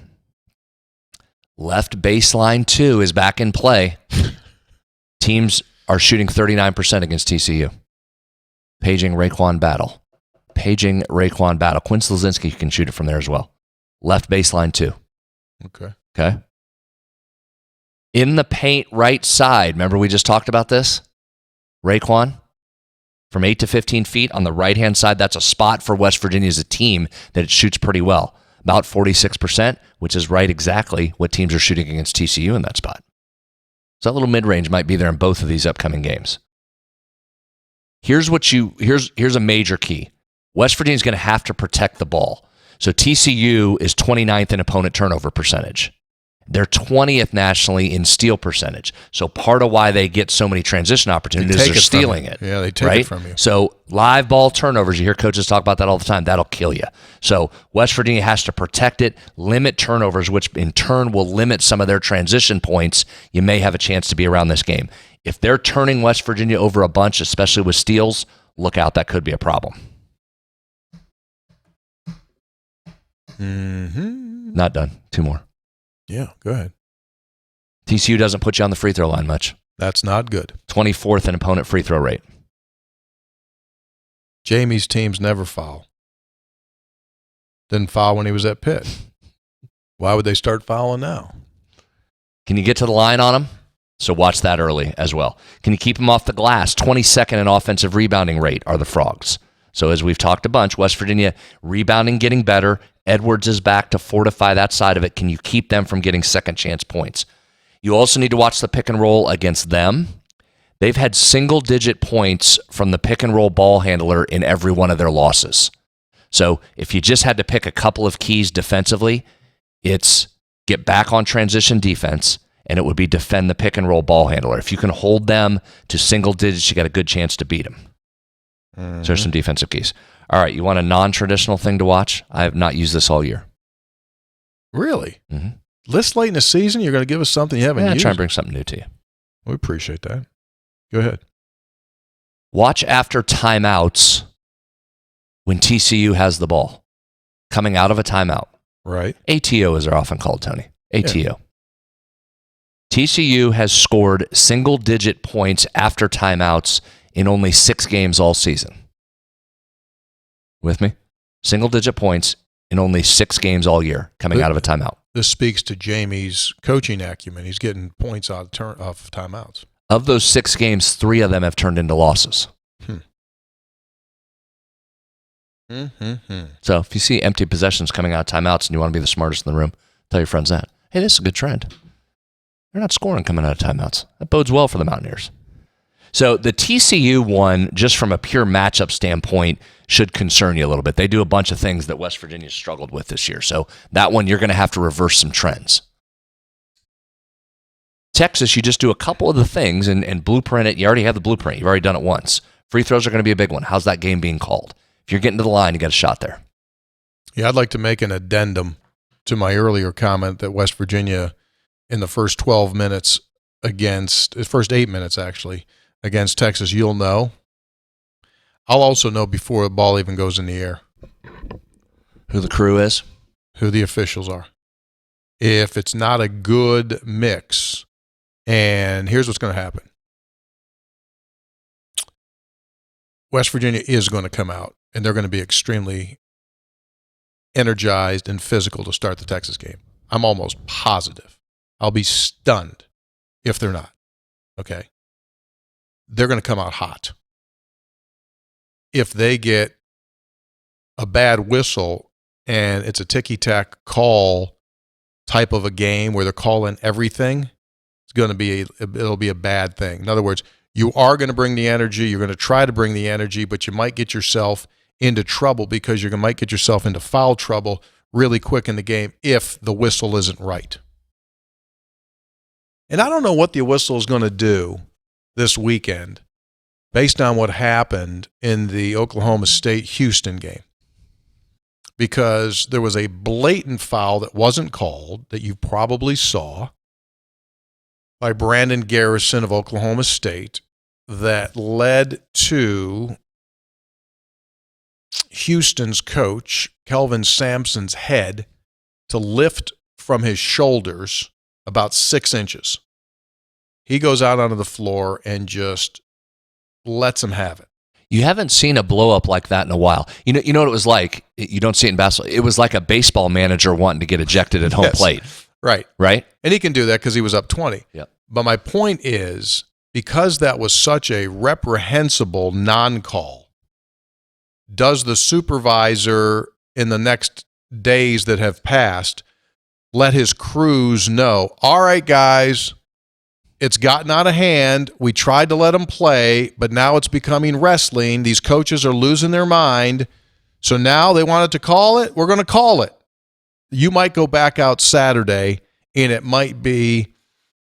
[SPEAKER 2] Left baseline two is back in play. Teams are shooting 39% against TCU. Paging Raekwon Battle. Quinn Slazinski can shoot it from there as well. Left baseline two. Okay. In the paint right side, remember we just talked about this? Raekwon, from 8 to 15 feet on the right-hand side, that's a spot for West Virginia as a team that it shoots pretty well. About 46%, which is right exactly what teams are shooting against TCU in that spot. So that little mid-range might be there in both of these upcoming games. Here's a major key. West Virginia's going to have to protect the ball. So TCU is 29th in opponent turnover percentage. They're 20th nationally in steal percentage. So part of why they get so many transition opportunities is they're stealing it.
[SPEAKER 1] Yeah, they take it from you.
[SPEAKER 2] So live ball turnovers, you hear coaches talk about that all the time, that'll kill you. So West Virginia has to protect it, limit turnovers, which in turn will limit some of their transition points. You may have a chance to be around this game. If they're turning West Virginia over a bunch, especially with steals, look out, that could be a problem. Not done. Two more.
[SPEAKER 1] Yeah, go ahead.
[SPEAKER 2] TCU doesn't put you on the free throw line much.
[SPEAKER 1] That's not good.
[SPEAKER 2] 24th in opponent free throw rate.
[SPEAKER 1] Jamie's teams never foul. Didn't foul when he was at Pitt. Why would they start fouling now?
[SPEAKER 2] Can you get to the line on him? So watch that early as well. Can you keep him off the glass? 22nd in offensive rebounding rate are the Frogs. So as we've talked a bunch, West Virginia rebounding getting better. Edwards is back to fortify that side of it. Can you keep them from getting second chance points? You also need to watch the pick and roll against them. They've had single-digit points from the pick and roll ball handler in every one of their losses. So if you just had to pick a couple of keys defensively, it's get back on transition defense, and it would be defend the pick and roll ball handler. If you can hold them to single digits, you got a good chance to beat them. So there's some defensive keys. All right, you want a non-traditional thing to watch? I have not used this all year.
[SPEAKER 1] Really? This late in the season, you're going to give us something you haven't used?
[SPEAKER 2] Try and bring something new to you.
[SPEAKER 1] We appreciate that. Go ahead.
[SPEAKER 2] Watch after timeouts when TCU has the ball. Coming out of a timeout.
[SPEAKER 1] Right.
[SPEAKER 2] ATO, as they're often called, Tony. ATO.
[SPEAKER 1] Yeah.
[SPEAKER 2] TCU has scored single-digit points after timeouts in only 6 games all season. With me? Single-digit points in only 6 games all year coming out of a timeout.
[SPEAKER 1] This speaks to Jamie's coaching acumen. He's getting points out of timeouts.
[SPEAKER 2] Of those 6 games, 3 of them have turned into losses. So if you see empty possessions coming out of timeouts and you want to be the smartest in the room, tell your friends that. Hey, this is a good trend. They're not scoring coming out of timeouts. That bodes well for the Mountaineers. So the TCU one, just from a pure matchup standpoint, should concern you a little bit. They do a bunch of things that West Virginia struggled with this year. So that one, you're going to have to reverse some trends. Texas, you just do a couple of the things and blueprint it. You already have the blueprint. You've already done it once. Free throws are going to be a big one. How's that game being called? If you're getting to the line, you got a shot there.
[SPEAKER 1] Yeah, I'd like to make an addendum to my earlier comment that West Virginia, in the first 12 minutes first 8 minutes actually, against Texas, you'll know. I'll also know before the ball even goes in the air.
[SPEAKER 2] Who the crew is?
[SPEAKER 1] Who the officials are. If it's not a good mix, and here's what's going to happen. West Virginia is going to come out, and they're going to be extremely energized and physical to start the Texas game. I'm almost positive. I'll be stunned if they're not. Okay? They're going to come out hot. If they get a bad whistle and it's a ticky-tack call type of a game where they're calling everything, it'll be a bad thing. In other words, you are going to bring the energy. You're going to try to bring the energy, but you might get yourself into trouble because you might get yourself into foul trouble really quick in the game if the whistle isn't right. And I don't know what the whistle is going to do this weekend based on what happened in the Oklahoma State-Houston game, because there was a blatant foul that wasn't called that you probably saw by Brandon Garrison of Oklahoma State that led to Houston's coach, Kelvin Sampson's head to lift from his shoulders about 6 inches. He goes out onto the floor and just lets him have it.
[SPEAKER 2] You haven't seen a blow-up like that in a while. You know what it was like? You don't see it in basketball. It was like a baseball manager wanting to get ejected at home plate.
[SPEAKER 1] Right.
[SPEAKER 2] Right?
[SPEAKER 1] And he can do that because he was up 20.
[SPEAKER 2] Yep.
[SPEAKER 1] But my point is, because that was such a reprehensible non-call, does the supervisor in the next days that have passed let his crews know, all right, guys, it's gotten out of hand. We tried to let them play, but now it's becoming wrestling. These coaches are losing their mind. So now they wanted to call it. We're going to call it. You might go back out Saturday, and it might be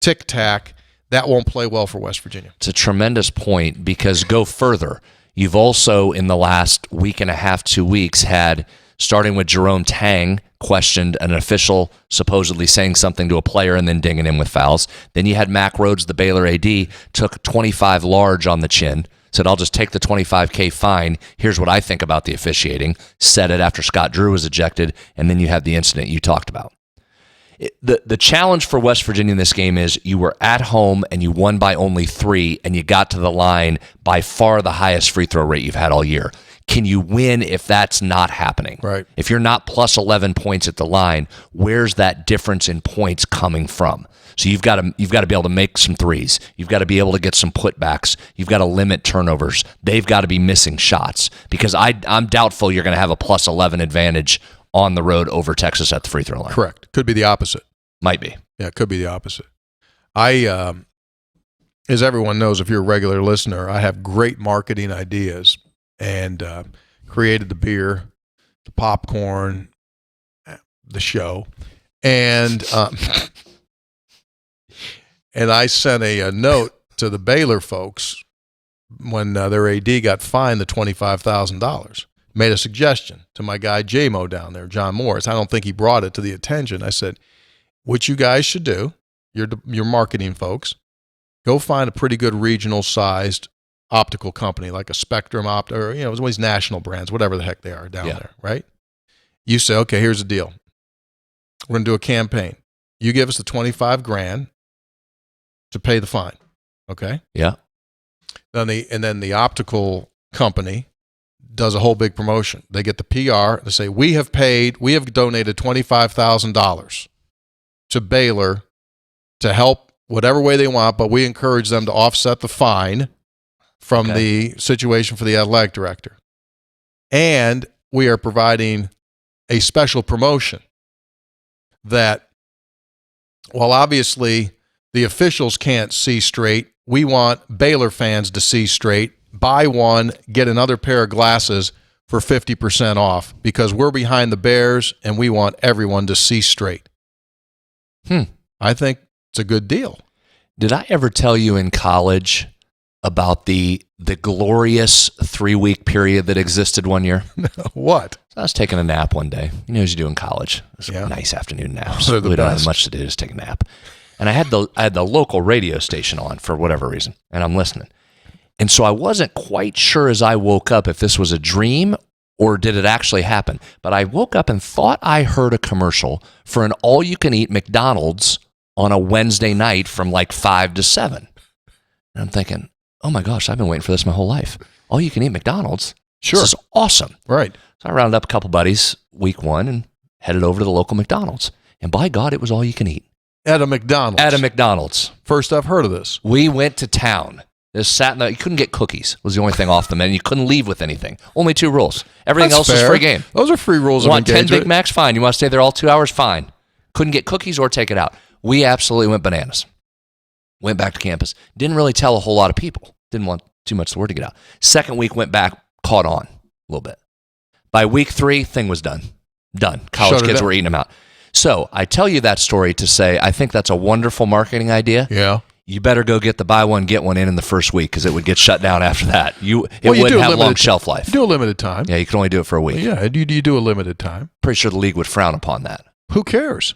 [SPEAKER 1] tic-tac. That won't play well for West Virginia.
[SPEAKER 2] It's a tremendous point, because go further. You've also, in the last week and a half, 2 weeks, had, starting with Jerome Tang, questioned an official supposedly saying something to a player and then dinging him with fouls. Then you had Mack Rhodes, the Baylor AD, took 25 large on the chin, said, I'll just take the $25K fine. Here's what I think about the officiating. Said it after Scott Drew was ejected, and then you had the incident you talked about. The challenge for West Virginia in this game is you were at home and you won by only 3, and you got to the line by far the highest free throw rate you've had all year. Can you win if that's not happening?
[SPEAKER 1] Right.
[SPEAKER 2] If you're not plus 11 points at the line, where's that difference in points coming from? So you've got to be able to make some threes. You've got to be able to get some putbacks. You've got to limit turnovers. They've got to be missing shots, because I'm doubtful you're going to have a plus 11 advantage on the road over Texas at the free throw line.
[SPEAKER 1] Correct. Could be the opposite.
[SPEAKER 2] Might be.
[SPEAKER 1] Yeah, it could be the opposite. As everyone knows, if you're a regular listener, I have great marketing ideas, and created the beer, the popcorn, the show, and and I sent a note to the Baylor folks when their AD got fined the $25,000. Made a suggestion to my guy J-Mo down there, John Morris. I don't think he brought it to the attention. I said, what you guys should do, your marketing folks, go find a pretty good regional-sized optical company like a Spectrum or it's one of these national brands, whatever the heck they are down there, right? You say, okay, here's the deal. We're going to do a campaign. You give us the $25,000. to pay the fine. Okay.
[SPEAKER 2] Yeah.
[SPEAKER 1] Then the optical company does a whole big promotion. They get the PR. They say, we have donated $25,000 to Baylor to help whatever way they want, but we encourage them to offset the fine from the situation for the athletic director. And we are providing a special promotion that, while obviously the officials can't see straight, we want Baylor fans to see straight. Buy one, get another pair of glasses for 50% off, because we're behind the Bears and we want everyone to see straight. I think it's a good deal.
[SPEAKER 2] Did I ever tell you in college about the glorious 3-week period that existed one year?
[SPEAKER 1] What?
[SPEAKER 2] So I was taking a nap one day. You know, as you do in college, nice afternoon naps.
[SPEAKER 1] They're the
[SPEAKER 2] We don't
[SPEAKER 1] best.
[SPEAKER 2] have much to do, just take a nap. And I had the local radio station on for whatever reason, and I'm listening. And so I wasn't quite sure as I woke up if this was a dream or did it actually happen. But I woke up and thought I heard a commercial for an all-you-can-eat McDonald's on a Wednesday night from like 5 to 7. And I'm thinking, oh my gosh, I've been waiting for this my whole life. All-you-can-eat McDonald's?
[SPEAKER 1] Sure.
[SPEAKER 2] This is awesome.
[SPEAKER 1] Right.
[SPEAKER 2] So I rounded up a couple buddies week 1 and headed over to the local McDonald's. And by God, it was all-you-can-eat.
[SPEAKER 1] At a McDonald's.
[SPEAKER 2] At a McDonald's.
[SPEAKER 1] First I've heard of this.
[SPEAKER 2] We went to town. Just sat in you couldn't get cookies. Was the only thing off the menu. You couldn't leave with anything. Only 2 rules. Everything
[SPEAKER 1] That's
[SPEAKER 2] else is
[SPEAKER 1] fair.
[SPEAKER 2] free game.
[SPEAKER 1] Those are free rules
[SPEAKER 2] You
[SPEAKER 1] of
[SPEAKER 2] want 10
[SPEAKER 1] engagement.
[SPEAKER 2] Big Macs? Fine. You want to stay there all 2 hours? Fine. Couldn't get cookies or take it out. We absolutely went bananas. Went back to campus. Didn't really tell a whole lot of people. Didn't want too much of the word to get out. Second week went back, caught on a little bit. By week 3, thing was done. Done. College
[SPEAKER 1] Shut it
[SPEAKER 2] kids
[SPEAKER 1] down.
[SPEAKER 2] were eating them out. So I tell you that story to say I think that's a wonderful marketing idea.
[SPEAKER 1] Yeah.
[SPEAKER 2] You better go get the buy one, get one in the first week, because it would get shut down after that. It
[SPEAKER 1] Well, you
[SPEAKER 2] wouldn't
[SPEAKER 1] do
[SPEAKER 2] have long
[SPEAKER 1] limited-
[SPEAKER 2] shelf life.
[SPEAKER 1] You do a limited time.
[SPEAKER 2] Yeah, you can only do it for a week.
[SPEAKER 1] Yeah, you do a limited time.
[SPEAKER 2] Pretty sure the league would frown upon that.
[SPEAKER 1] Who cares?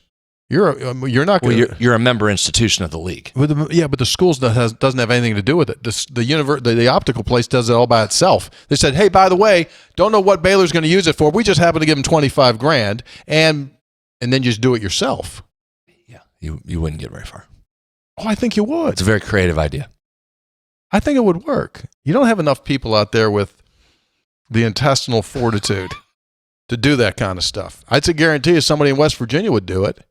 [SPEAKER 1] You're not
[SPEAKER 2] Well,
[SPEAKER 1] going to.
[SPEAKER 2] you're a member institution of the league.
[SPEAKER 1] But the schools doesn't have anything to do with it. The optical place does it all by itself. They said, hey, by the way, don't know what Baylor's going to use it for. We just happen to give them $25,000, and then just do it yourself.
[SPEAKER 2] Yeah, you wouldn't get very far.
[SPEAKER 1] Oh, I think you would.
[SPEAKER 2] It's a very creative idea.
[SPEAKER 1] I think it would work. You don't have enough people out there with the intestinal fortitude to do that kind of stuff. I'd say guarantee you somebody in West Virginia would do it.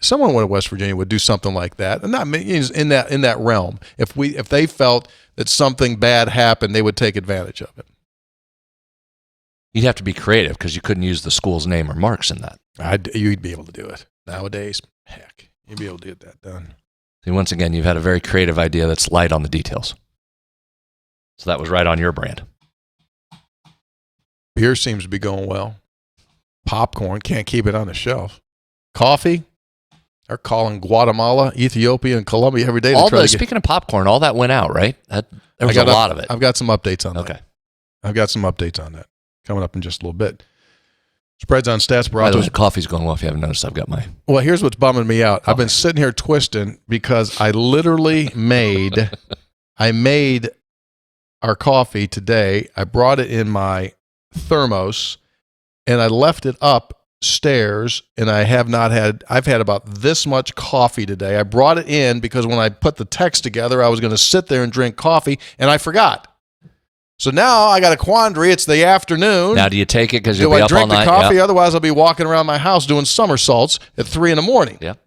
[SPEAKER 1] Someone in West Virginia would do something like that, and not in that realm. If they felt that something bad happened, they would take advantage of it.
[SPEAKER 2] You'd have to be creative because you couldn't use the school's name or marks in that.
[SPEAKER 1] You'd be able to do it nowadays. Heck, you'd be able to get that done.
[SPEAKER 2] See, once again, you've had a very creative idea that's light on the details. So that was right on your brand.
[SPEAKER 1] Beer seems to be going well. Popcorn, can't keep it on the shelf. Coffee, they're calling Guatemala, Ethiopia, and Colombia every day.
[SPEAKER 2] Speaking of popcorn, all that went out, right? There was a lot of it.
[SPEAKER 1] I've got some updates on that.
[SPEAKER 2] Okay.
[SPEAKER 1] I've got some updates on that coming up in just a little bit. Spreads on Stats
[SPEAKER 2] By
[SPEAKER 1] brought
[SPEAKER 2] the
[SPEAKER 1] to
[SPEAKER 2] way,
[SPEAKER 1] us.
[SPEAKER 2] the coffee's going well. If you haven't noticed, I've got my...
[SPEAKER 1] Well, here's what's bumming me out. I've been sitting here twisting because I literally made our coffee today. I brought it in my thermos and I left it upstairs, and I've had about this much coffee today. I brought it in because when I put the text together, I was going to sit there and drink coffee, and I forgot. So now I got a quandary. It's the afternoon.
[SPEAKER 2] Now, do you take it because you'll
[SPEAKER 1] Do
[SPEAKER 2] be
[SPEAKER 1] I
[SPEAKER 2] up all
[SPEAKER 1] drink the
[SPEAKER 2] night?
[SPEAKER 1] coffee?
[SPEAKER 2] Yeah.
[SPEAKER 1] Otherwise, I'll be walking around my house doing somersaults at 3 a.m.
[SPEAKER 2] Yep.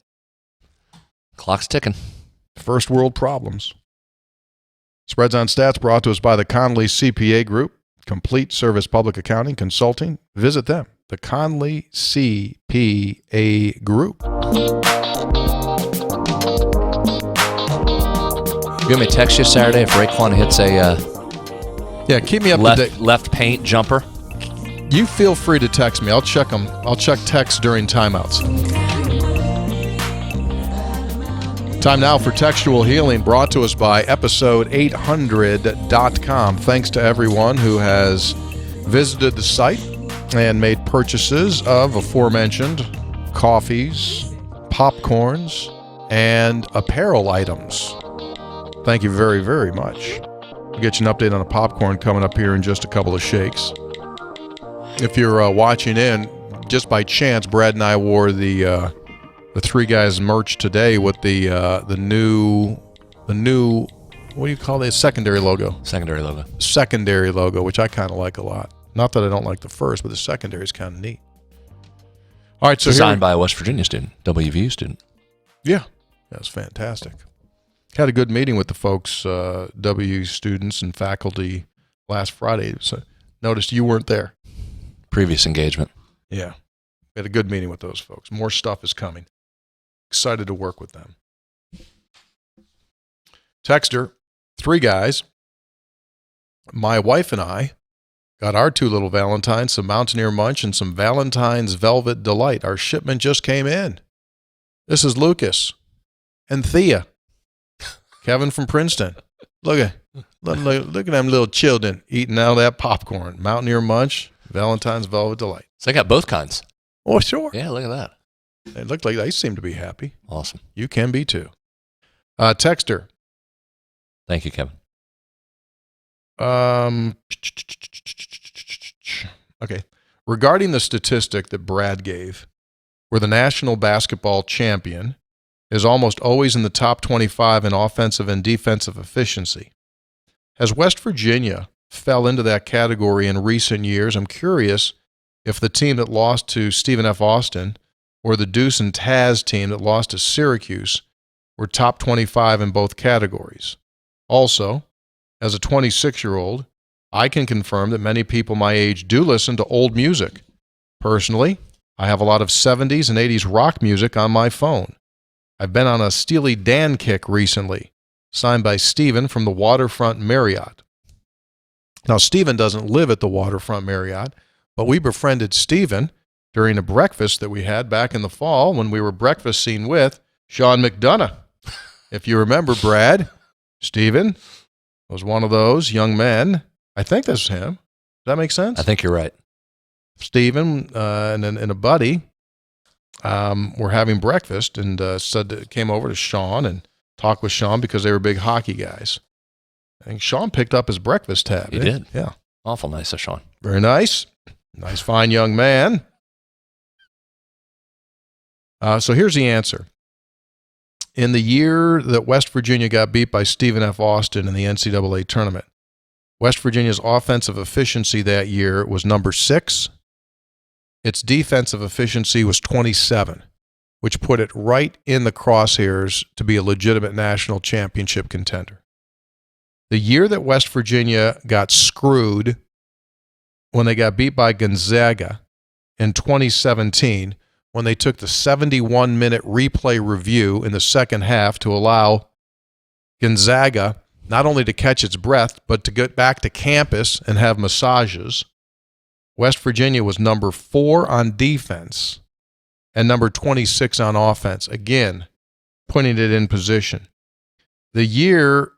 [SPEAKER 2] Clock's ticking.
[SPEAKER 1] First world problems. Spreads on Stats brought to us by the Conley CPA Group. Complete service public accounting consulting. Visit them. The Conley CPA Group.
[SPEAKER 2] You want me to text you Saturday if Raekwon hits a
[SPEAKER 1] Yeah, keep me up to date.
[SPEAKER 2] left paint jumper?
[SPEAKER 1] You feel free to text me. I'll check them. I'll check texts during timeouts. Time now for Textual Healing, brought to us by episode800.com. Thanks to everyone who has visited the site and made purchases of aforementioned coffees, popcorns, and apparel items. Thank you very, very much. We'll get you an update on the popcorn coming up here in just a couple of shakes. If you're watching in, just by chance, Brad and I wore the the Three Guys merch today with the new what do you call it? Secondary logo.
[SPEAKER 2] Secondary logo.
[SPEAKER 1] Secondary logo, which I kind of like a lot. Not that I don't like the first, but the secondary is kind of neat. All right, so
[SPEAKER 2] designed by a West Virginia student, WVU student.
[SPEAKER 1] Yeah, that's fantastic. Had a good meeting with the folks, WU students and faculty last Friday. So noticed you weren't there.
[SPEAKER 2] Previous engagement.
[SPEAKER 1] Yeah, we had a good meeting with those folks. More stuff is coming. Excited to work with them. Texter, Three Guys. My wife and I got our two little Valentines, some Mountaineer Munch and some Valentine's Velvet Delight. Our shipment just came in. This is Lucas and Thea. Kevin from Princeton. Look at them little children eating out of that popcorn. Mountaineer Munch, Valentine's Velvet Delight.
[SPEAKER 2] So I got both kinds.
[SPEAKER 1] Oh, sure.
[SPEAKER 2] Yeah, look at that.
[SPEAKER 1] It looked like they seem to be happy.
[SPEAKER 2] Awesome.
[SPEAKER 1] You can be too. Texter.
[SPEAKER 2] Thank you, Kevin.
[SPEAKER 1] Okay. Regarding the statistic that Brad gave, where the national basketball champion is almost always in the top 25 in offensive and defensive efficiency, as West Virginia fell into that category in recent years, I'm curious if the team that lost to Stephen F. Austin or the Deuce and Taz team that lost to Syracuse were top 25 in both categories. Also, as a 26-year-old, I can confirm that many people my age do listen to old music. Personally, I have a lot of 70s and 80s rock music on my phone. I've been on a Steely Dan kick recently, signed by Steven from the Waterfront Marriott. Now, Steven doesn't live at the Waterfront Marriott, but we befriended Steven during a breakfast that we had back in the fall when we were breakfasting with Sean McDonough. If you remember, Brad, Steven was one of those young men. I think that's him. Does that make sense?
[SPEAKER 2] I think you're right.
[SPEAKER 1] Steven and a buddy were having breakfast and came over to Sean and talked with Sean because they were big hockey guys. I think Sean picked up his breakfast tab.
[SPEAKER 2] He did.
[SPEAKER 1] Yeah.
[SPEAKER 2] Awful nice of Sean.
[SPEAKER 1] Very nice. Nice, fine young man. So here's the answer. In the year that West Virginia got beat by Stephen F. Austin in the NCAA tournament, West Virginia's offensive efficiency that year was number 6. Its defensive efficiency was 27, which put it right in the crosshairs to be a legitimate national championship contender. The year that West Virginia got screwed when they got beat by Gonzaga in 2017, when they took the 71-minute replay review in the second half to allow Gonzaga not only to catch its breath, but to get back to campus and have massages, West Virginia was number 4 on defense and number 26 on offense. Again, putting it in position. The year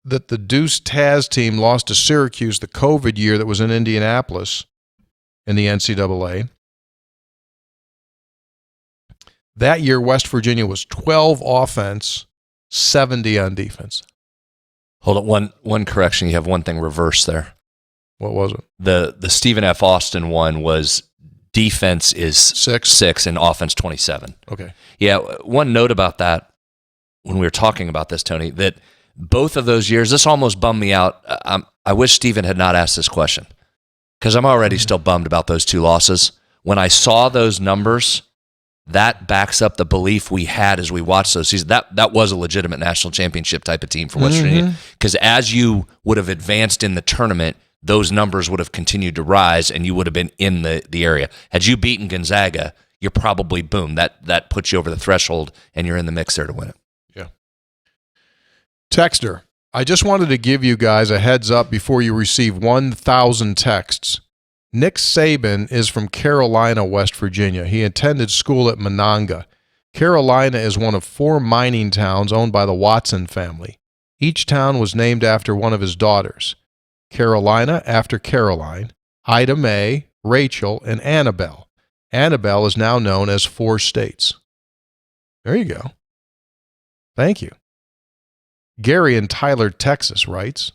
[SPEAKER 1] that the Deuce Taz team lost to Syracuse, the COVID year that was in Indianapolis in the NCAA, that year West Virginia was 12 offense, 70 on defense.
[SPEAKER 2] Hold on, one correction. You have one thing reversed there.
[SPEAKER 1] What was it?
[SPEAKER 2] The Stephen F. Austin one was defense is 6 and offense 27.
[SPEAKER 1] Okay.
[SPEAKER 2] Yeah, one note about that when we were talking about this, Tony, that both of those years, this almost bummed me out. I wish Stephen had not asked this question because I'm already still bummed about those 2 losses. When I saw those numbers, that backs up the belief we had as we watched those seasons. That was a legitimate national championship type of team for West Virginia. Because as you would have advanced in the tournament, those numbers would have continued to rise and you would have been in the area. Had you beaten Gonzaga, you're probably, boom, that puts you over the threshold and you're in the mix there to win it.
[SPEAKER 1] Yeah. Texter, I just wanted to give you guys a heads up before you receive 1,000 texts. Nick Saban is from Carolina, West Virginia. He attended school at Monongah. Carolina is one of 4 mining towns owned by the Watson family. Each town was named after one of his daughters. Carolina after Caroline, Ida Mae, Rachel, and Annabelle. Annabelle is now known as 4 states. There you go. Thank you. Gary in Tyler, Texas writes,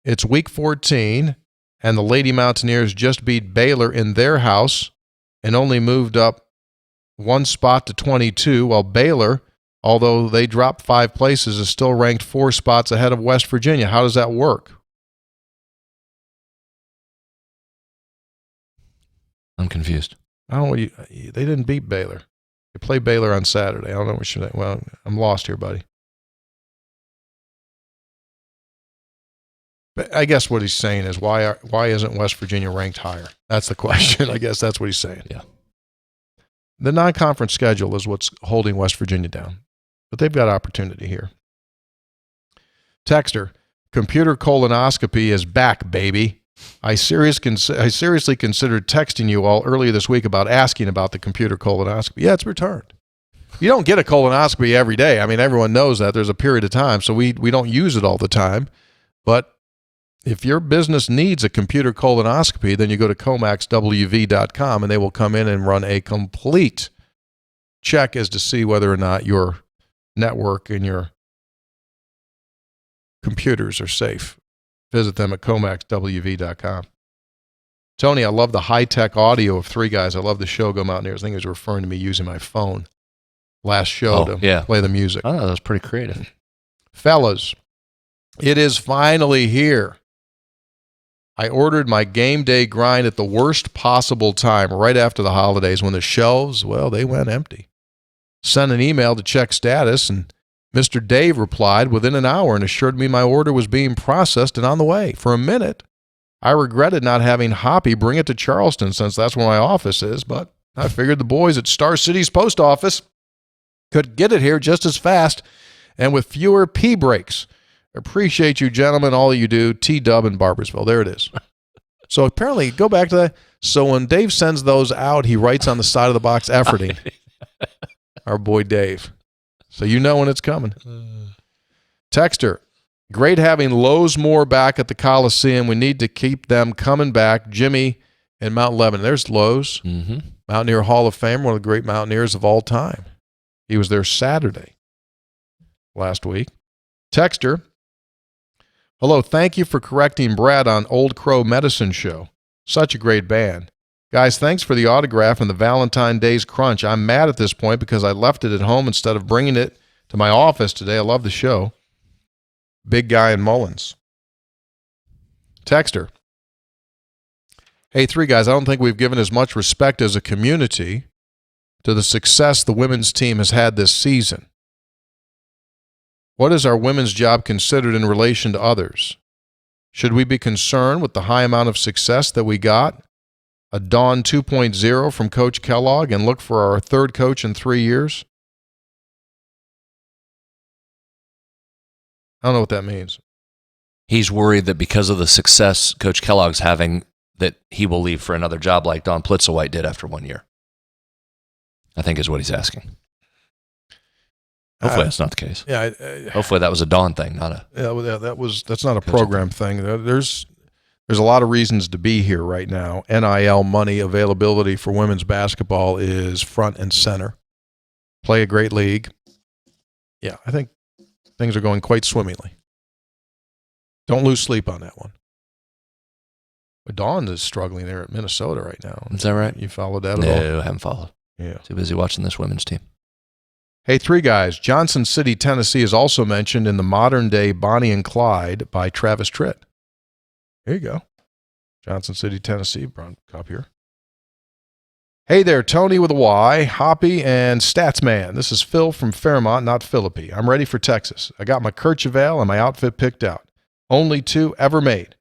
[SPEAKER 1] it's week 14, and the Lady Mountaineers just beat Baylor in their house and only moved up one spot to 22, while Baylor, although they dropped 5 places, is still ranked 4 spots ahead of West Virginia. How does that work?
[SPEAKER 2] I'm confused.
[SPEAKER 1] I don't know what they didn't beat Baylor. They play Baylor on Saturday. I don't know what you're saying. Well, I'm lost here, buddy. But I guess what he's saying is why isn't West Virginia ranked higher? That's the question. I guess that's what he's saying.
[SPEAKER 2] Yeah.
[SPEAKER 1] The non-conference schedule is what's holding West Virginia down. But they've got opportunity here. Texter, computer colonoscopy is back, baby. I seriously considered texting you all earlier this week about asking about the computer colonoscopy. Yeah, it's returned. You don't get a colonoscopy every day. I mean, everyone knows that. There's a period of time, so we don't use it all the time. But if your business needs a computer colonoscopy, then you go to comaxwv.com and they will come in and run a complete check as to see whether or not your network and your computers are safe. Visit them at comaxwv.com. Tony, I love the high-tech audio of 3 guys. I love the show, Go Mountaineers. I think he was referring to me using my phone last show to play the music.
[SPEAKER 2] Oh, that was pretty creative.
[SPEAKER 1] Fellas, it is finally here. I ordered my game day grind at the worst possible time, right after the holidays when the shelves, well, they went empty. Sent an email to check status, and Mr. Dave replied within an hour and assured me my order was being processed and on the way. For a minute, I regretted not having Hoppy bring it to Charleston since that's where my office is, but I figured the boys at Star City's post office could get it here just as fast and with fewer pee breaks. Appreciate you, gentlemen, all you do. T-Dub in Barbersville. There it is. So apparently, go back to that. So when Dave sends those out, he writes on the side of the box, efforting. Our boy Dave. So you know when it's coming. Texter, great having Lowesmore back at the Coliseum. We need to keep them coming back. Jimmy and Mount Lebanon. There's Lowe's.
[SPEAKER 2] Mm-hmm.
[SPEAKER 1] Mountaineer Hall of Fame, one of the great Mountaineers of all time. He was there Saturday last week. Texter, hello, thank you for correcting Brad on Old Crow Medicine Show. Such a great band. Guys, thanks for the autograph and the Valentine's Day's crunch. I'm mad at this point because I left it at home instead of bringing it to my office today. I love the show. Big guy in Mullins. Texter. Hey, 3 guys, I don't think we've given as much respect as a community to the success the women's team has had this season. What is our women's job considered in relation to others? Should we be concerned with the high amount of success that we got? A Dawn 2.0 from Coach Kellogg and look for our 3rd coach in 3 years? I don't know what that means.
[SPEAKER 2] He's worried that because of the success Coach Kellogg's having, that he will leave for another job like Don Plitzowite did after 1 year. I think is what he's asking. Hopefully that's not the case.
[SPEAKER 1] Yeah.
[SPEAKER 2] Hopefully that was a Dawn thing, not a...
[SPEAKER 1] Yeah, that's not a program thing. There's a lot of reasons to be here right now. NIL money availability for women's basketball is front and center. Play a great league. Yeah, I think things are going quite swimmingly. Don't lose sleep on that one. But Dawn is struggling there at Minnesota right now.
[SPEAKER 2] Is that right?
[SPEAKER 1] You followed that at all?
[SPEAKER 2] No, I haven't followed.
[SPEAKER 1] Yeah.
[SPEAKER 2] Too busy watching this women's team.
[SPEAKER 1] Hey, 3 guys. Johnson City, Tennessee is also mentioned in the modern-day Bonnie and Clyde by Travis Tritt. There you go. Johnson City, Tennessee. Brown cop here. Hey there, Tony with a Y, Hoppy, and Statsman. This is Phil from Fairmont, not Philippi. I'm ready for Texas. I got my Kercheval and my outfit picked out. Only 2 ever made.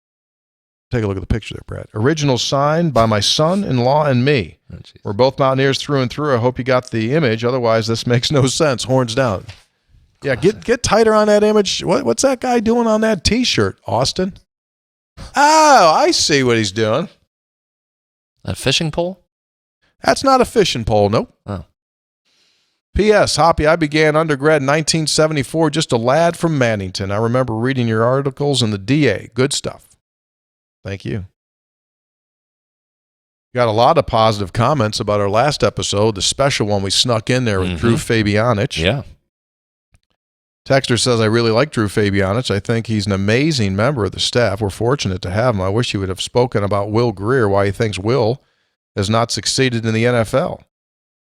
[SPEAKER 1] Take a look at the picture there, Brad. Original signed by my son-in-law and me. Oh, we're both Mountaineers through and through. I hope you got the image. Otherwise, this makes no sense. Horns down. Yeah, get tighter on that image. What's that guy doing on that T-shirt, Austin? Oh, I see what he's doing.
[SPEAKER 2] A fishing pole?
[SPEAKER 1] That's not a fishing pole, nope.
[SPEAKER 2] Oh.
[SPEAKER 1] P.S. Hoppy, I began undergrad in 1974, just a lad from Mannington. I remember reading your articles in the DA. Good stuff. Thank you. Got a lot of positive comments about our last episode, the special one we snuck in there with Drew Fabianich.
[SPEAKER 2] Yeah.
[SPEAKER 1] Texter says, I really like Drew Fabianich. I think he's an amazing member of the staff. We're fortunate to have him. I wish he would have spoken about Will Greer, why he thinks Will has not succeeded in the NFL.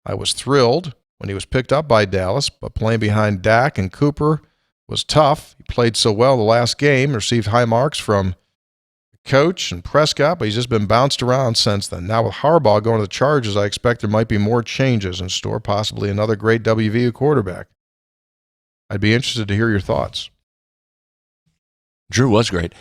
[SPEAKER 1] I was thrilled when he was picked up by Dallas, but playing behind Dak and Cooper was tough. He played so well the last game, received high marks from coach and Prescott, but he's just been bounced around since then. Now with Harbaugh going to the Chargers, I expect there might be more changes in store, possibly another great WVU quarterback. I'd be interested to hear your thoughts.
[SPEAKER 2] Drew was great.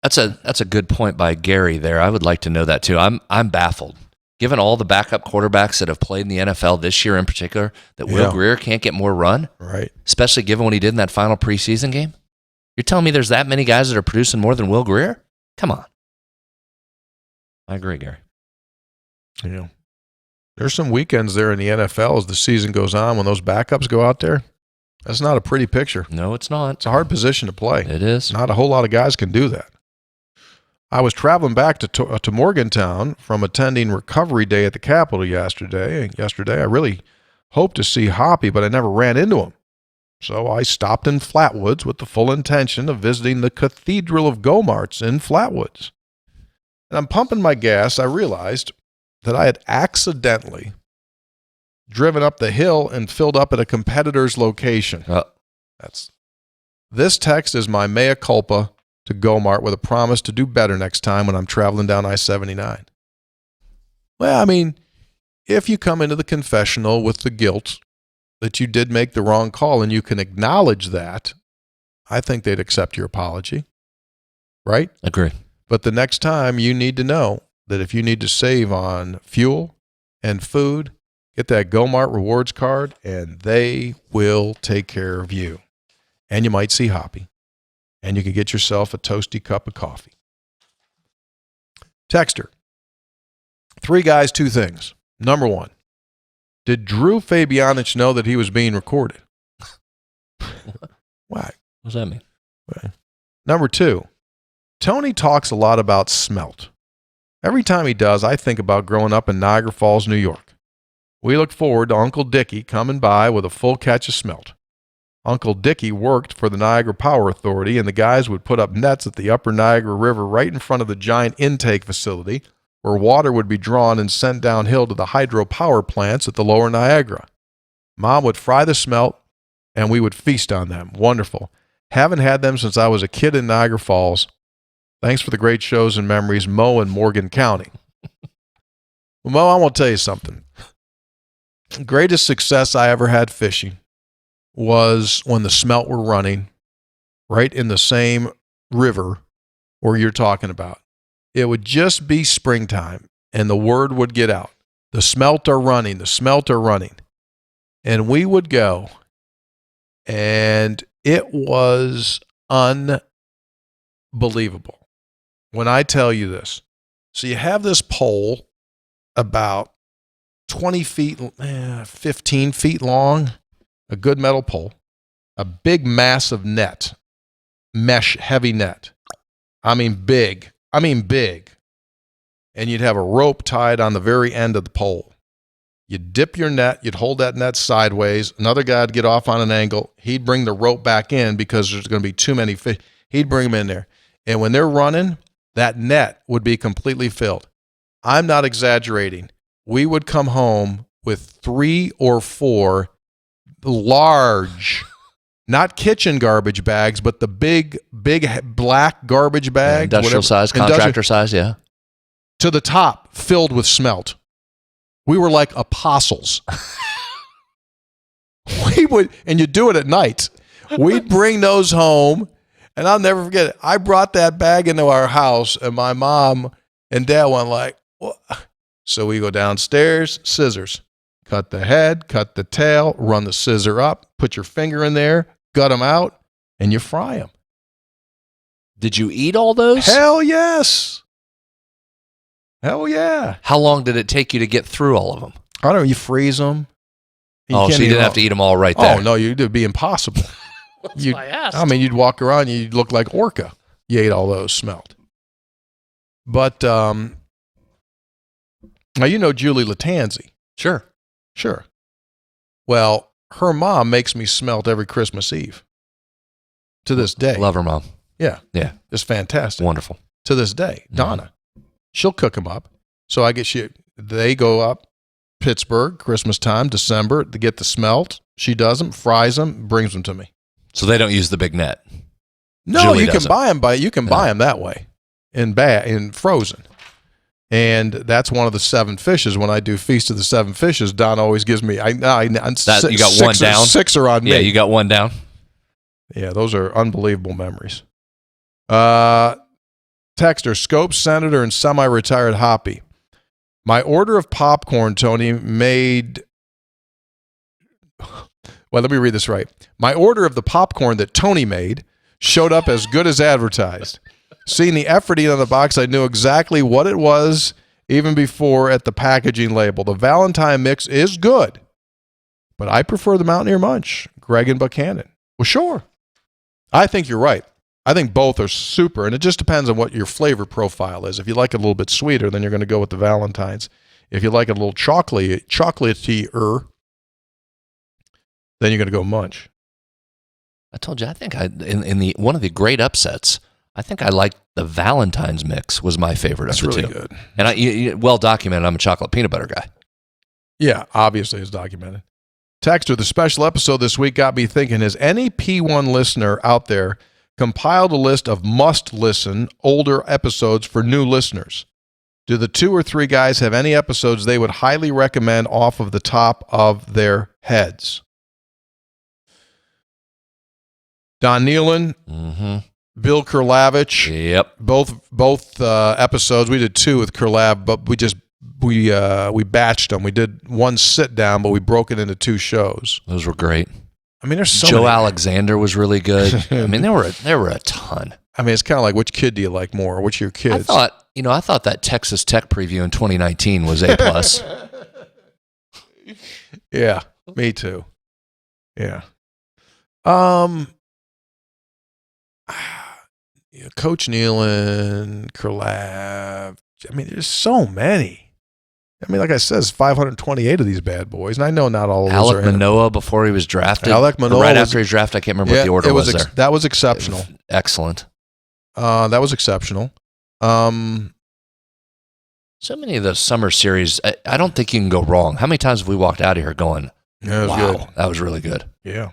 [SPEAKER 2] That's a good point by Gary there. I would like to know that too. I'm baffled. Given all the backup quarterbacks that have played in the NFL this year in particular, that Will Grier can't get more run,
[SPEAKER 1] right?
[SPEAKER 2] Especially given what he did in that final preseason game. You're telling me there's that many guys that are producing more than Will Grier? Come on. I agree, Gary.
[SPEAKER 1] Yeah. There's some weekends there in the NFL as the season goes on when those backups go out there. That's not a pretty picture.
[SPEAKER 2] No, it's not.
[SPEAKER 1] It's a hard position to play.
[SPEAKER 2] It is.
[SPEAKER 1] Not a whole lot of guys can do that. I was traveling back to Morgantown from attending Recovery Day at the Capitol yesterday. I really hoped to see Hoppy, but I never ran into him. So I stopped in Flatwoods with the full intention of visiting the Cathedral of Gomarts in Flatwoods. And I'm pumping my gas. I realized that I had accidentally driven up the hill and filled up at a competitor's location. This text is my mea culpa to Gomart with a promise to do better next time when I'm traveling down I-79. Well, I mean, if you come into the confessional with the guilt that you did make the wrong call and you can acknowledge that, I think they'd accept your apology. Right?
[SPEAKER 2] Agree.
[SPEAKER 1] But the next time you need to know that if you need to save on fuel and food, get that Gomart rewards card and they will take care of you. And you might see Hoppy. And you can get yourself a toasty cup of coffee. Texter. 3 guys, 2 things. Number 1, did Drew Fabianich know that he was being recorded? Why?
[SPEAKER 2] What does that mean?
[SPEAKER 1] Okay. Number 2, Tony talks a lot about smelt. Every time he does, I think about growing up in Niagara Falls, New York. We look forward to Uncle Dickie coming by with a full catch of smelt. Uncle Dickie worked for the Niagara Power Authority, and the guys would put up nets at the upper Niagara River right in front of the giant intake facility where water would be drawn and sent downhill to the hydropower plants at the lower Niagara. Mom would fry the smelt, and we would feast on them. Wonderful. Haven't had them since I was a kid in Niagara Falls. Thanks for the great shows and memories, Mo in Morgan County. Well, Mo, I want to tell you something. The greatest success I ever had fishing was when the smelt were running right in the same river where you're talking about. It would just be springtime, and the word would get out. The smelt are running, the smelt are running. And we would go, and it was unbelievable when I tell you this. So you have this pole about 20 feet, 15 feet long, a good metal pole, a big massive net, mesh heavy net. I mean big. And you'd have a rope tied on the very end of the pole. You'd dip your net, you'd hold that net sideways, another guy would get off on an angle, he'd bring the rope back in because there's going to be too many fish. He'd bring them in there. And when they're running, that net would be completely filled. I'm not exaggerating. We would come home with 3 or 4 large, not kitchen garbage bags, but the big black garbage bags.
[SPEAKER 2] Industrial size, contractor size, yeah.
[SPEAKER 1] To the top, filled with smelt. We were like apostles. We would, and you do it at night. We'd bring those home, and I'll never forget it. I brought that bag into our house, and my mom and dad went like, what? So we go downstairs, scissors. Cut the head, cut the tail, run the scissor up, put your finger in there, gut them out, and you fry them.
[SPEAKER 2] Did you eat all those?
[SPEAKER 1] Hell yes. Hell yeah.
[SPEAKER 2] How long did it take you to get through all of them?
[SPEAKER 1] I don't know. You freeze them.
[SPEAKER 2] So you didn't have to eat them all right there.
[SPEAKER 1] Oh, no, it'd be impossible.
[SPEAKER 2] That's why I asked.
[SPEAKER 1] I mean, you'd walk around, you'd look like Orca. You ate all those smelt. But, now you know Julie Latanzi.
[SPEAKER 2] Sure.
[SPEAKER 1] Well, her mom makes me smelt every Christmas Eve. To this day.
[SPEAKER 2] Love her mom.
[SPEAKER 1] Yeah.
[SPEAKER 2] Yeah.
[SPEAKER 1] It's fantastic.
[SPEAKER 2] Wonderful.
[SPEAKER 1] To this day. Donna. She'll cook them up. So they go up, Pittsburgh, Christmas time, December, to get the smelt. She does them, fries them, brings them to me.
[SPEAKER 2] So they don't use the big net.
[SPEAKER 1] No,
[SPEAKER 2] Julie
[SPEAKER 1] you can
[SPEAKER 2] doesn't.
[SPEAKER 1] buy them buy them that way, in frozen. And that's one of the 7 fishes. When I do Feast of the 7 Fishes, Don always gives me.
[SPEAKER 2] You got one down.
[SPEAKER 1] 6 are on me.
[SPEAKER 2] Yeah, you got one down.
[SPEAKER 1] Yeah, those are unbelievable memories. Texter, Scope, Senator, and semi-retired Hoppy. My order of popcorn, Tony, made... Well, let me read this right. My order of the popcorn that Tony made showed up as good as advertised. Seeing the efforting on the box, I knew exactly what it was even before at the packaging label. The Valentine mix is good, but I prefer the Mountaineer Munch. Greg and Buchanan. Well, sure. I think you're right. I think both are super, and it just depends on what your flavor profile is. If you like it a little bit sweeter, then you're going to go with the Valentines. If you like it a little chocolatey-er, then you're going to go Munch.
[SPEAKER 2] I told you, I think in the one of the great upsets, I think I liked the Valentine's mix was my favorite of the
[SPEAKER 1] really
[SPEAKER 2] two.
[SPEAKER 1] Good.
[SPEAKER 2] And well documented, I'm a chocolate peanut butter guy.
[SPEAKER 1] Yeah, obviously it's documented. Texter, the special episode this week got me thinking, has any P1 listener out there compiled a list of must-listen older episodes for new listeners? Do the 2 or 3 guys have any episodes they would highly recommend off of the top of their heads? Don Nealon, Bill Kurlavich.
[SPEAKER 2] Yep.
[SPEAKER 1] Both episodes. We did 2 with Kurlav, but we batched them. We did 1 sit down, but we broke it into 2 shows.
[SPEAKER 2] Those were great.
[SPEAKER 1] I mean, there's so
[SPEAKER 2] Joe
[SPEAKER 1] many.
[SPEAKER 2] Alexander was really good. I mean, there were a ton.
[SPEAKER 1] I mean, it's kind of like, which kid do you like more? Which of your kids?
[SPEAKER 2] I thought that Texas Tech preview in 2019 was A+.
[SPEAKER 1] Yeah, me too. Yeah. Coach Nealon, Kurlav. I mean, there's so many. I mean, like I said, there's 528 of these bad boys, and I know not all of those
[SPEAKER 2] Alec
[SPEAKER 1] are in it.
[SPEAKER 2] Manoah before he was drafted.
[SPEAKER 1] Alec Manoah
[SPEAKER 2] right
[SPEAKER 1] was-
[SPEAKER 2] after he was drafted. I can't remember what the order was there.
[SPEAKER 1] That was exceptional.
[SPEAKER 2] Excellent.
[SPEAKER 1] That was exceptional.
[SPEAKER 2] So many of those summer series, I don't think you can go wrong. How many times have we walked out of here going,
[SPEAKER 1] Yeah, it was
[SPEAKER 2] wow,
[SPEAKER 1] good.
[SPEAKER 2] that was really good.
[SPEAKER 1] Yeah.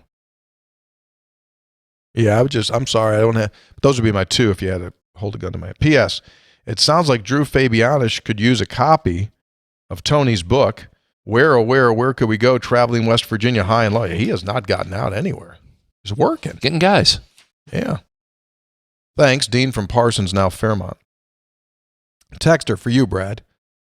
[SPEAKER 1] Yeah, I'm sorry. I don't have, but those would be my 2 if you had to hold a gun to my head. P.S. It sounds like Drew Fabianish could use a copy of Tony's book. Where could we go traveling West Virginia high and low? He has not gotten out anywhere. He's working.
[SPEAKER 2] Getting guys.
[SPEAKER 1] Yeah. Thanks, Dean from Parsons, now Fairmont. Texter for you, Brad.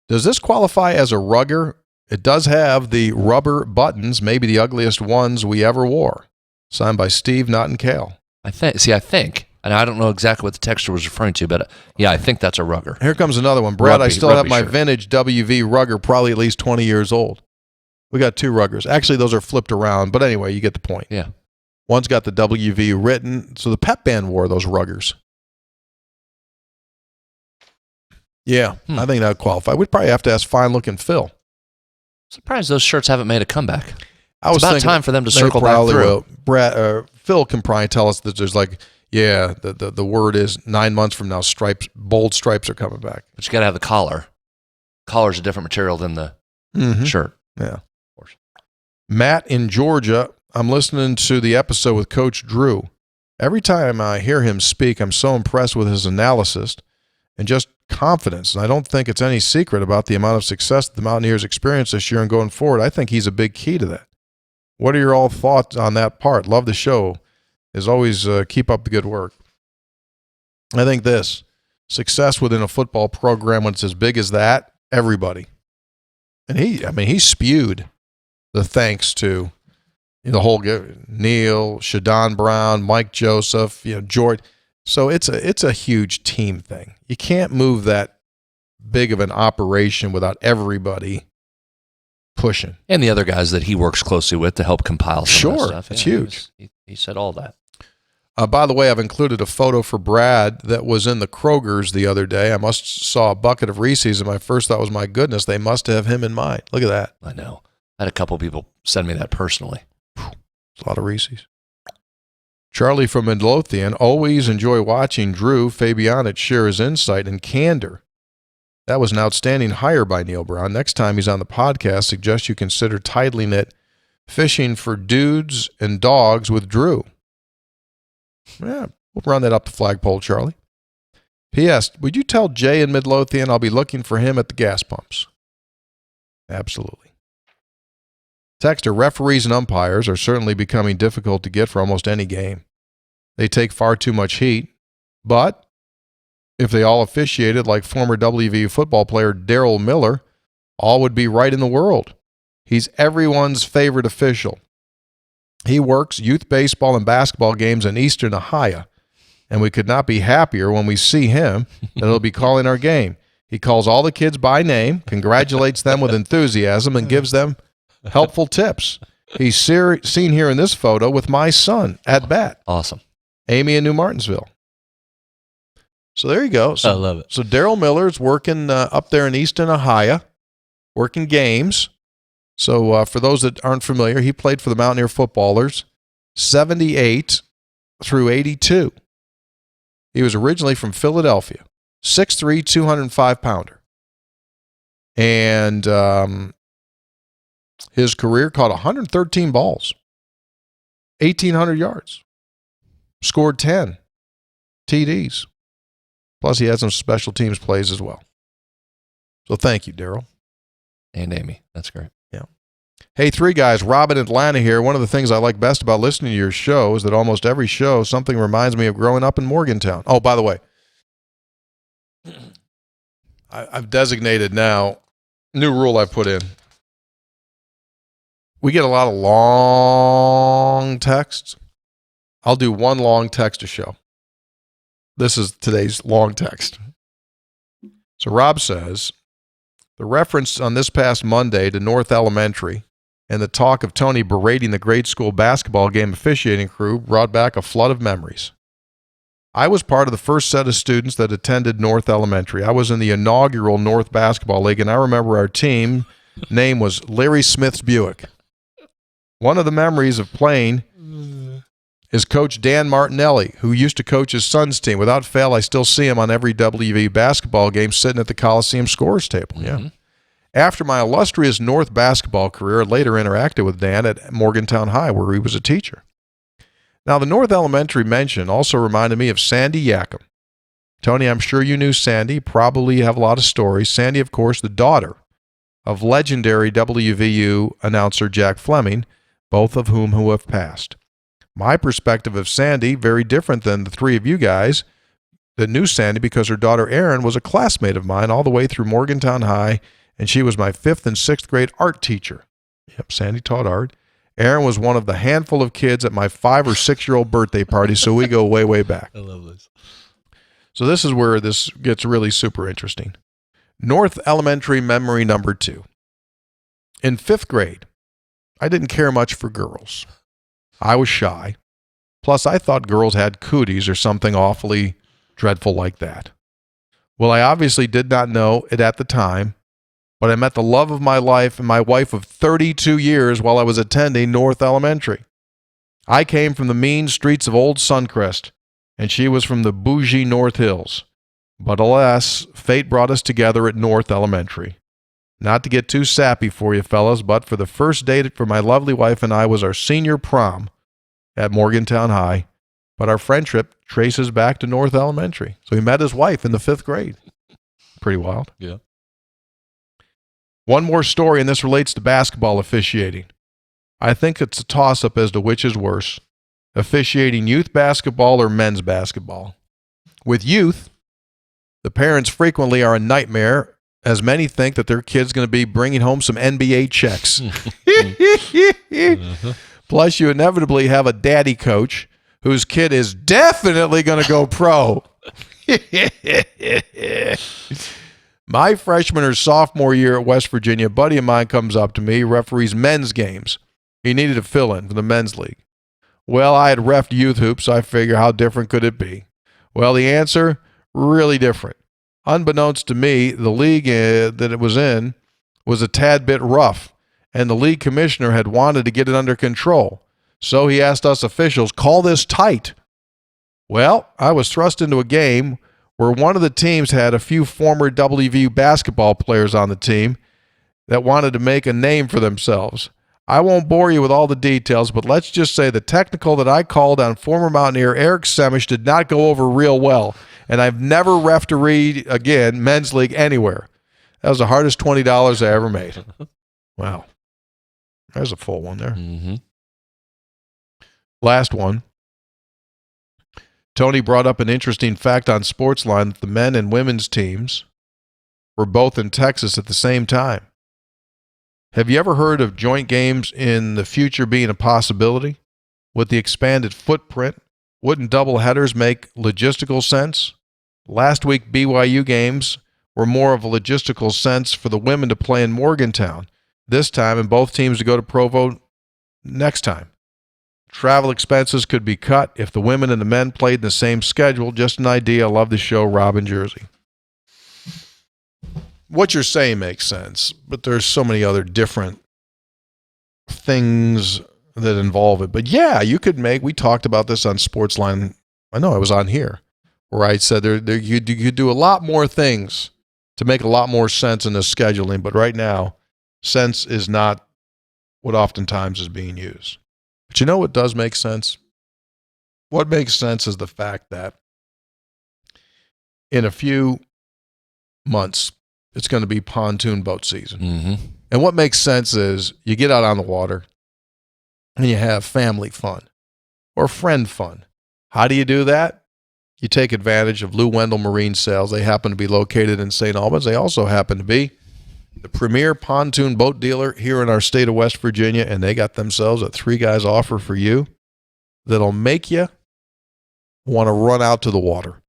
[SPEAKER 1] Does this qualify as a rugger? It does have the rubber buttons, maybe the ugliest ones we ever wore. Signed by Steve, Not and Kale.
[SPEAKER 2] I think, and I don't know exactly what the texture was referring to, but yeah, I think that's a rugger.
[SPEAKER 1] Here comes another one. Brad, I still have my
[SPEAKER 2] shirt.
[SPEAKER 1] vintage WV rugger, probably at least 20 years old. We got 2 ruggers. Actually, those are flipped around, but anyway, you get the point.
[SPEAKER 2] Yeah.
[SPEAKER 1] One's got the WV written, so the pep band wore those ruggers. Yeah, I think that would qualify. We'd probably have to ask Fine Looking Phil.
[SPEAKER 2] Surprised those shirts haven't made a comeback.
[SPEAKER 1] It's
[SPEAKER 2] about time for them to circle back through.
[SPEAKER 1] Brad, Phil can probably tell us that there's like, yeah, the word is 9 months from now, bold stripes are coming back.
[SPEAKER 2] But you got to have the collar. Collar's a different material than the shirt.
[SPEAKER 1] Yeah. Matt in Georgia, I'm listening to the episode with Coach Drew. Every time I hear him speak, I'm so impressed with his analysis and just confidence. And I don't think it's any secret about the amount of success that the Mountaineers experienced this year and going forward. I think he's a big key to that. What are your all thoughts on that part? Love the show. As always, keep up the good work. I think this, success within a football program when it's as big as that, everybody. And he spewed the thanks to the whole Neil, Shadon Brown, Mike Joseph, George. So it's a huge team thing. You can't move that big of an operation without everybody pushing.
[SPEAKER 2] And the other guys that he works closely with to help compile some of that stuff.
[SPEAKER 1] It's huge.
[SPEAKER 2] He said all that.
[SPEAKER 1] By the way, I've included a photo for Brad that was in the Kroger's the other day. I saw a bucket of Reese's, and my first thought was, my goodness, they must have him in mind. Look at that.
[SPEAKER 2] I know. I had a couple people send me that personally.
[SPEAKER 1] It's a lot of Reese's. Charlie from Midlothian, always enjoy watching Drew Fabianic share his insight and candor That was an outstanding hire by Neil Brown. Next time he's on the podcast, suggest you consider titling it Fishing for Dudes and Dogs with Drew. Yeah, we'll run that up the flagpole, Charlie. P.S. Would you tell Jay in Midlothian I'll be looking for him at the gas pumps? Absolutely. Texter, referees and umpires are certainly becoming difficult to get for almost any game. They take far too much heat, but if they all officiated like former WVU football player Daryl Miller, all would be right in the world. He's everyone's favorite official. He works youth baseball and basketball games in Eastern Ohio, and we could not be happier when we see him that he'll be calling our game. He calls all the kids by name, congratulates them with enthusiasm, and gives them helpful tips. He's seen here in this photo with my son at bat.
[SPEAKER 2] Awesome.
[SPEAKER 1] Amy in New Martinsville. So there you go. So,
[SPEAKER 2] I love it.
[SPEAKER 1] So Daryl Miller's working up there in Eastern Ohio, working games. So for those that aren't familiar, he played for the Mountaineer footballers 78 through 82. He was originally from Philadelphia, 6'3", 205-pounder. And his career caught 113 balls, 1,800 yards, scored 10 TDs. Plus, he had some special teams plays as well. So thank you, Daryl.
[SPEAKER 2] And Amy. That's great.
[SPEAKER 1] Yeah. Hey, three guys, Rob in Atlanta here. One of the things I like best about listening to your show is that almost every show, something reminds me of growing up in Morgantown. Oh, by the way, I've designated now, new rule I've put in. We get a lot of long texts. I'll do one long text a show. This is today's long text. So Rob says, the reference on this past Monday to North Elementary and the talk of Tony berating the grade school basketball game officiating crew brought back a flood of memories. I was part of the first set of students that attended North Elementary. I was in the inaugural North Basketball League, and I remember our team name was Larry Smith's Buick. One of the memories of playing is Coach Dan Martinelli, who used to coach his son's team. Without fail, I still see him on every WV basketball game sitting at the Coliseum scorers table. Yeah. Mm-hmm. After my illustrious North basketball career, I later interacted with Dan at Morgantown High, where he was a teacher. Now, the North Elementary mention also reminded me of Sandy Yackham. Tony, I'm sure you knew Sandy. Probably have a lot of stories. Sandy, of course, the daughter of legendary WVU announcer Jack Fleming, both of whom who have passed. My perspective of Sandy, very different than the three of you guys that knew Sandy, because her daughter Erin was a classmate of mine all the way through Morgantown High, and she was my 5th and 6th grade art teacher. Yep, Sandy taught art. Erin was one of the handful of kids at my 5 or 6-year-old birthday party, so we go way, way back.
[SPEAKER 2] I love this.
[SPEAKER 1] So this is where this gets really super interesting. North Elementary memory number 2. In 5th grade, I didn't care much for girls. I was shy. Plus, I thought girls had cooties or something awfully dreadful like that. Well, I obviously did not know it at the time, but I met the love of my life and my wife of 32 years while I was attending North Elementary. I came from the mean streets of Old Suncrest, and she was from the bougie North Hills. But alas, fate brought us together at North Elementary. Not to get too sappy for you fellas, but for the first date for my lovely wife and I was our senior prom at Morgantown High, but our friendship traces back to North Elementary. So he met his wife in the 5th grade. Pretty wild.
[SPEAKER 2] Yeah.
[SPEAKER 1] One more story, and this relates to basketball officiating. I think it's a toss-up as to which is worse, officiating youth basketball or men's basketball. With youth, the parents frequently are a nightmare, as many think that their kid's going to be bringing home some NBA checks. Plus, you inevitably have a daddy coach whose kid is definitely going to go pro. My freshman or sophomore year at West Virginia, a buddy of mine comes up to me, referees men's games. He needed a fill-in for the men's league. Well, I had reffed youth hoops, so I figure how different could it be? Well, the answer, really different. Unbeknownst to me, the league that it was in was a tad bit rough, and the league commissioner had wanted to get it under control. So he asked us officials, call this tight. Well, I was thrust into a game where one of the teams had a few former WVU basketball players on the team that wanted to make a name for themselves. I won't bore you with all the details, but let's just say the technical that I called on former Mountaineer Eric Semish did not go over real well, and I've never refereed again men's league anywhere. That was the hardest $20 I ever made. Wow. There's a full one there.
[SPEAKER 2] Mm-hmm.
[SPEAKER 1] Last one. Tony brought up an interesting fact on Sportsline that the men and women's teams were both in Texas at the same time. Have you ever heard of joint games in the future being a possibility? With the expanded footprint, wouldn't doubleheaders make logistical sense? Last week, BYU games were more of a logistical sense for the women to play in Morgantown this time and both teams to go to Provo next time. Travel expenses could be cut if the women and the men played in the same schedule. Just an idea. I love the show, Rob in Jersey. What you're saying makes sense, but there's so many other different things that involve it. But yeah, you could we talked about this on Sportsline. I know I was on here where I said you could do a lot more things to make a lot more sense in the scheduling. But right now, sense is not what oftentimes is being used. But you know what does make sense? What makes sense is the fact that in a few months, it's going to be pontoon boat season.
[SPEAKER 2] Mm-hmm.
[SPEAKER 1] And what makes sense is you get out on the water and you have family fun or friend fun. How do you do that? You take advantage of Lou Wendell Marine Sales. They happen to be located in St. Albans. They also happen to be the premier pontoon boat dealer here in our state of West Virginia, and they got themselves a 3 guys offer for you that'll make you want to run out to the water.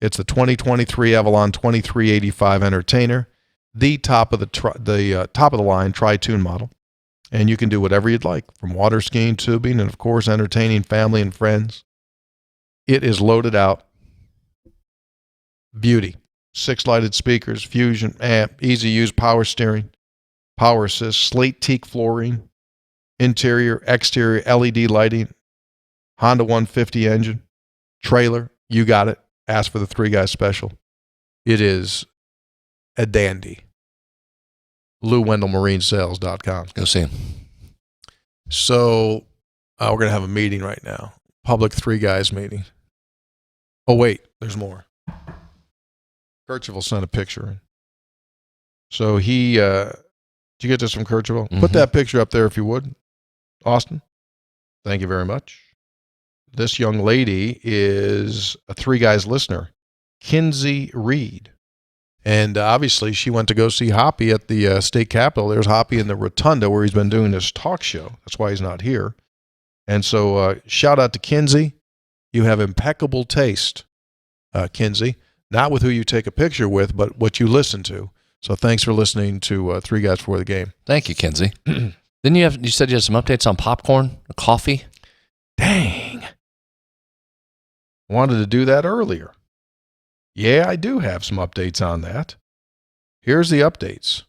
[SPEAKER 1] It's the 2023 Avalon 2385 Entertainer, the top of the line tri-tune model, and you can do whatever you'd like, from water skiing, tubing, and of course entertaining family and friends. It is loaded out. Beauty. 6 lighted speakers, fusion amp, easy use power steering, power assist, slate teak flooring, interior, exterior LED lighting, Honda 150 engine, trailer. You got it. Ask for the 3 guys special. It is a dandy. LouWendellMarineSales.com.
[SPEAKER 2] Go see him.
[SPEAKER 1] So we're going to have a meeting right now. Public 3 guys meeting. Oh, wait, there's more. Kercheval sent a picture in. So he, did you get this from Kercheval?
[SPEAKER 2] Mm-hmm.
[SPEAKER 1] Put that picture up there if you would. Austin, thank you very much. This young lady is a 3 guys listener, Kinsey Reed. And obviously she went to go see Hoppy at the state capitol. There's Hoppy in the rotunda where he's been doing this talk show. That's why he's not here. And so shout out to Kinsey. You have impeccable taste, Kinsey. Not with who you take a picture with, but what you listen to. So thanks for listening to 3 Guys Before the Game.
[SPEAKER 2] Thank you, Kinsey. Then you said you had some updates on popcorn, coffee.
[SPEAKER 1] Dang. Wanted to do that earlier. Yeah, I do have some updates on that. Here's the updates.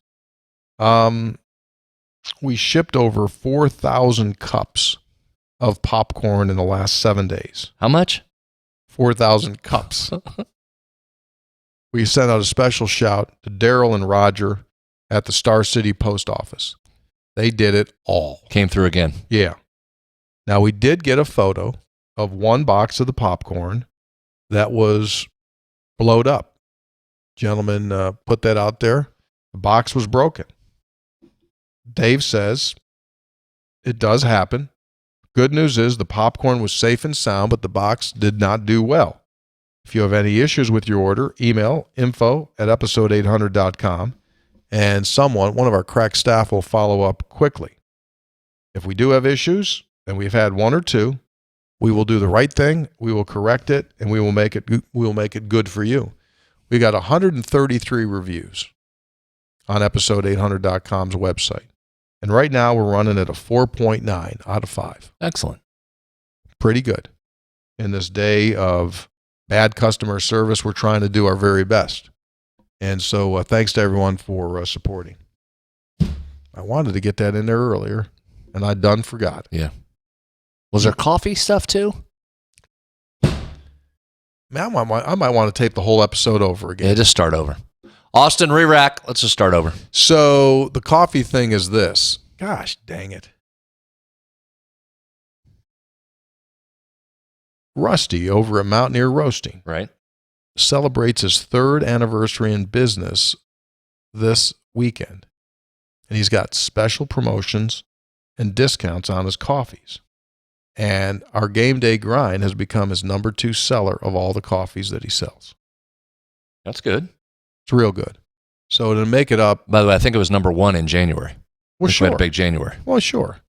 [SPEAKER 1] We shipped over 4,000 cups of popcorn in the last 7 days.
[SPEAKER 2] How much?
[SPEAKER 1] 4,000 cups. We sent out a special shout to Daryl and Roger at the Star City Post Office. They did it all.
[SPEAKER 2] Came through again.
[SPEAKER 1] Yeah. Now, we did get a photo of one box of the popcorn that was blowed up. Gentleman put that out there. The box was broken. Dave says it does happen. Good news is the popcorn was safe and sound, but the box did not do well. If you have any issues with your order, email info@episode800.com, and one of our crack staff, will follow up quickly. If we do have issues, and we've had 1 or 2, we will do the right thing, we will correct it, and we will make it good for you. We got 133 reviews on episode800.com's website. And right now we're running at a 4.9 out of 5.
[SPEAKER 2] Excellent.
[SPEAKER 1] Pretty good. In this day of bad customer service, we're trying to do our very best. And so thanks to everyone for supporting. I wanted to get that in there earlier, and I done forgot.
[SPEAKER 2] Yeah. Was there coffee stuff too?
[SPEAKER 1] Man, I might want to tape the whole episode over again.
[SPEAKER 2] Yeah, just start over. Austin, re-rack. Let's just start over.
[SPEAKER 1] So the coffee thing is this. Gosh, dang it. Rusty over at Mountaineer Roasting
[SPEAKER 2] Right.
[SPEAKER 1] celebrates his 3rd anniversary in business this weekend. And he's got special promotions and discounts on his coffees. And our game day grind has become his number 2 seller of all the coffees that he sells.
[SPEAKER 2] That's good.
[SPEAKER 1] It's real good. So to make it up.
[SPEAKER 2] By the way, I think it was number 1 in January.
[SPEAKER 1] Well,
[SPEAKER 2] We had a big January.
[SPEAKER 1] Well, sure.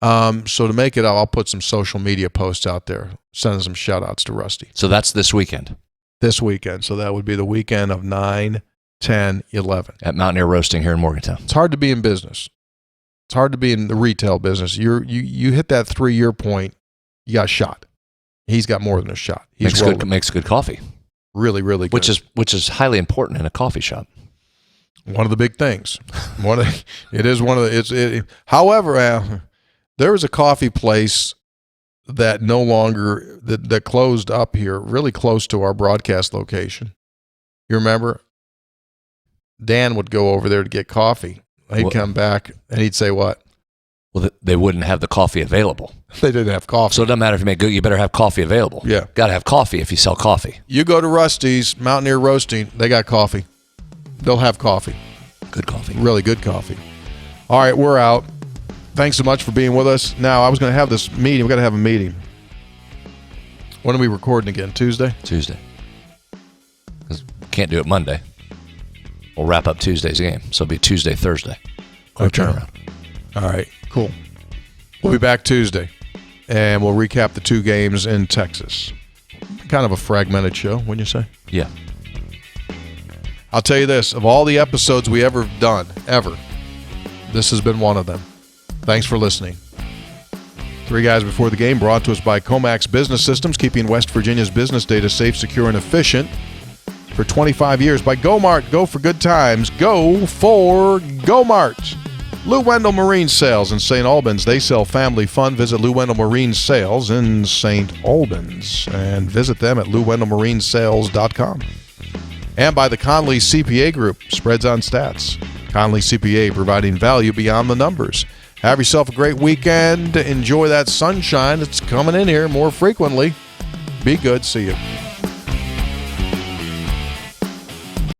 [SPEAKER 1] So to make it up, I'll put some social media posts out there, sending some shout outs to Rusty.
[SPEAKER 2] So that's this weekend.
[SPEAKER 1] This weekend. So that would be the weekend of 9, 10, 11.
[SPEAKER 2] At Mountaineer Roasting here in Morgantown.
[SPEAKER 1] It's hard to be in business. It's hard to be in the retail business. You hit that 3-year point, you got shot. He's got more than a shot. He's
[SPEAKER 2] Makes good coffee.
[SPEAKER 1] Really, really good.
[SPEAKER 2] Which is highly important in a coffee shop.
[SPEAKER 1] One of the big things. However, there was a coffee place that no longer that closed up here, really close to our broadcast location. You remember? Dan would go over there to get coffee. He'd come back and he'd say what?
[SPEAKER 2] Well, they wouldn't have the coffee available.
[SPEAKER 1] They didn't have coffee.
[SPEAKER 2] So it doesn't matter if you make good, you better have coffee available.
[SPEAKER 1] Yeah.
[SPEAKER 2] Got to have coffee if you sell coffee.
[SPEAKER 1] You go to Rusty's, Mountaineer Roasting, they got coffee. They'll have coffee.
[SPEAKER 2] Good coffee.
[SPEAKER 1] Really good coffee. All right, we're out. Thanks so much for being with us. Now, I was going to have this meeting. We've got to have a meeting. When are we recording again? Tuesday?
[SPEAKER 2] Tuesday. 'Cause we can't do it Monday. We'll wrap up Tuesday's game. So it'll be Tuesday, Thursday. Quick turnaround.
[SPEAKER 1] All right, cool. We'll be back Tuesday, and we'll recap the 2 games in Texas. Kind of a fragmented show, wouldn't you say?
[SPEAKER 2] Yeah.
[SPEAKER 1] I'll tell you this. Of all the episodes we ever done, this has been one of them. Thanks for listening. 3 Guys Before the Game brought to us by Comax Business Systems, keeping West Virginia's business data safe, secure, and efficient for 25 years. By GoMart, go for good times. Go for GoMart. Lou Wendell Marine Sales in St. Albans. They sell family fun. Visit Lou Wendell Marine Sales in St. Albans and visit them at LouWendellMarineSales.com. And by the Conley CPA Group, spreads on stats. Conley CPA, providing value beyond the numbers. Have yourself a great weekend. Enjoy that sunshine that's coming in here more frequently. Be good. See you.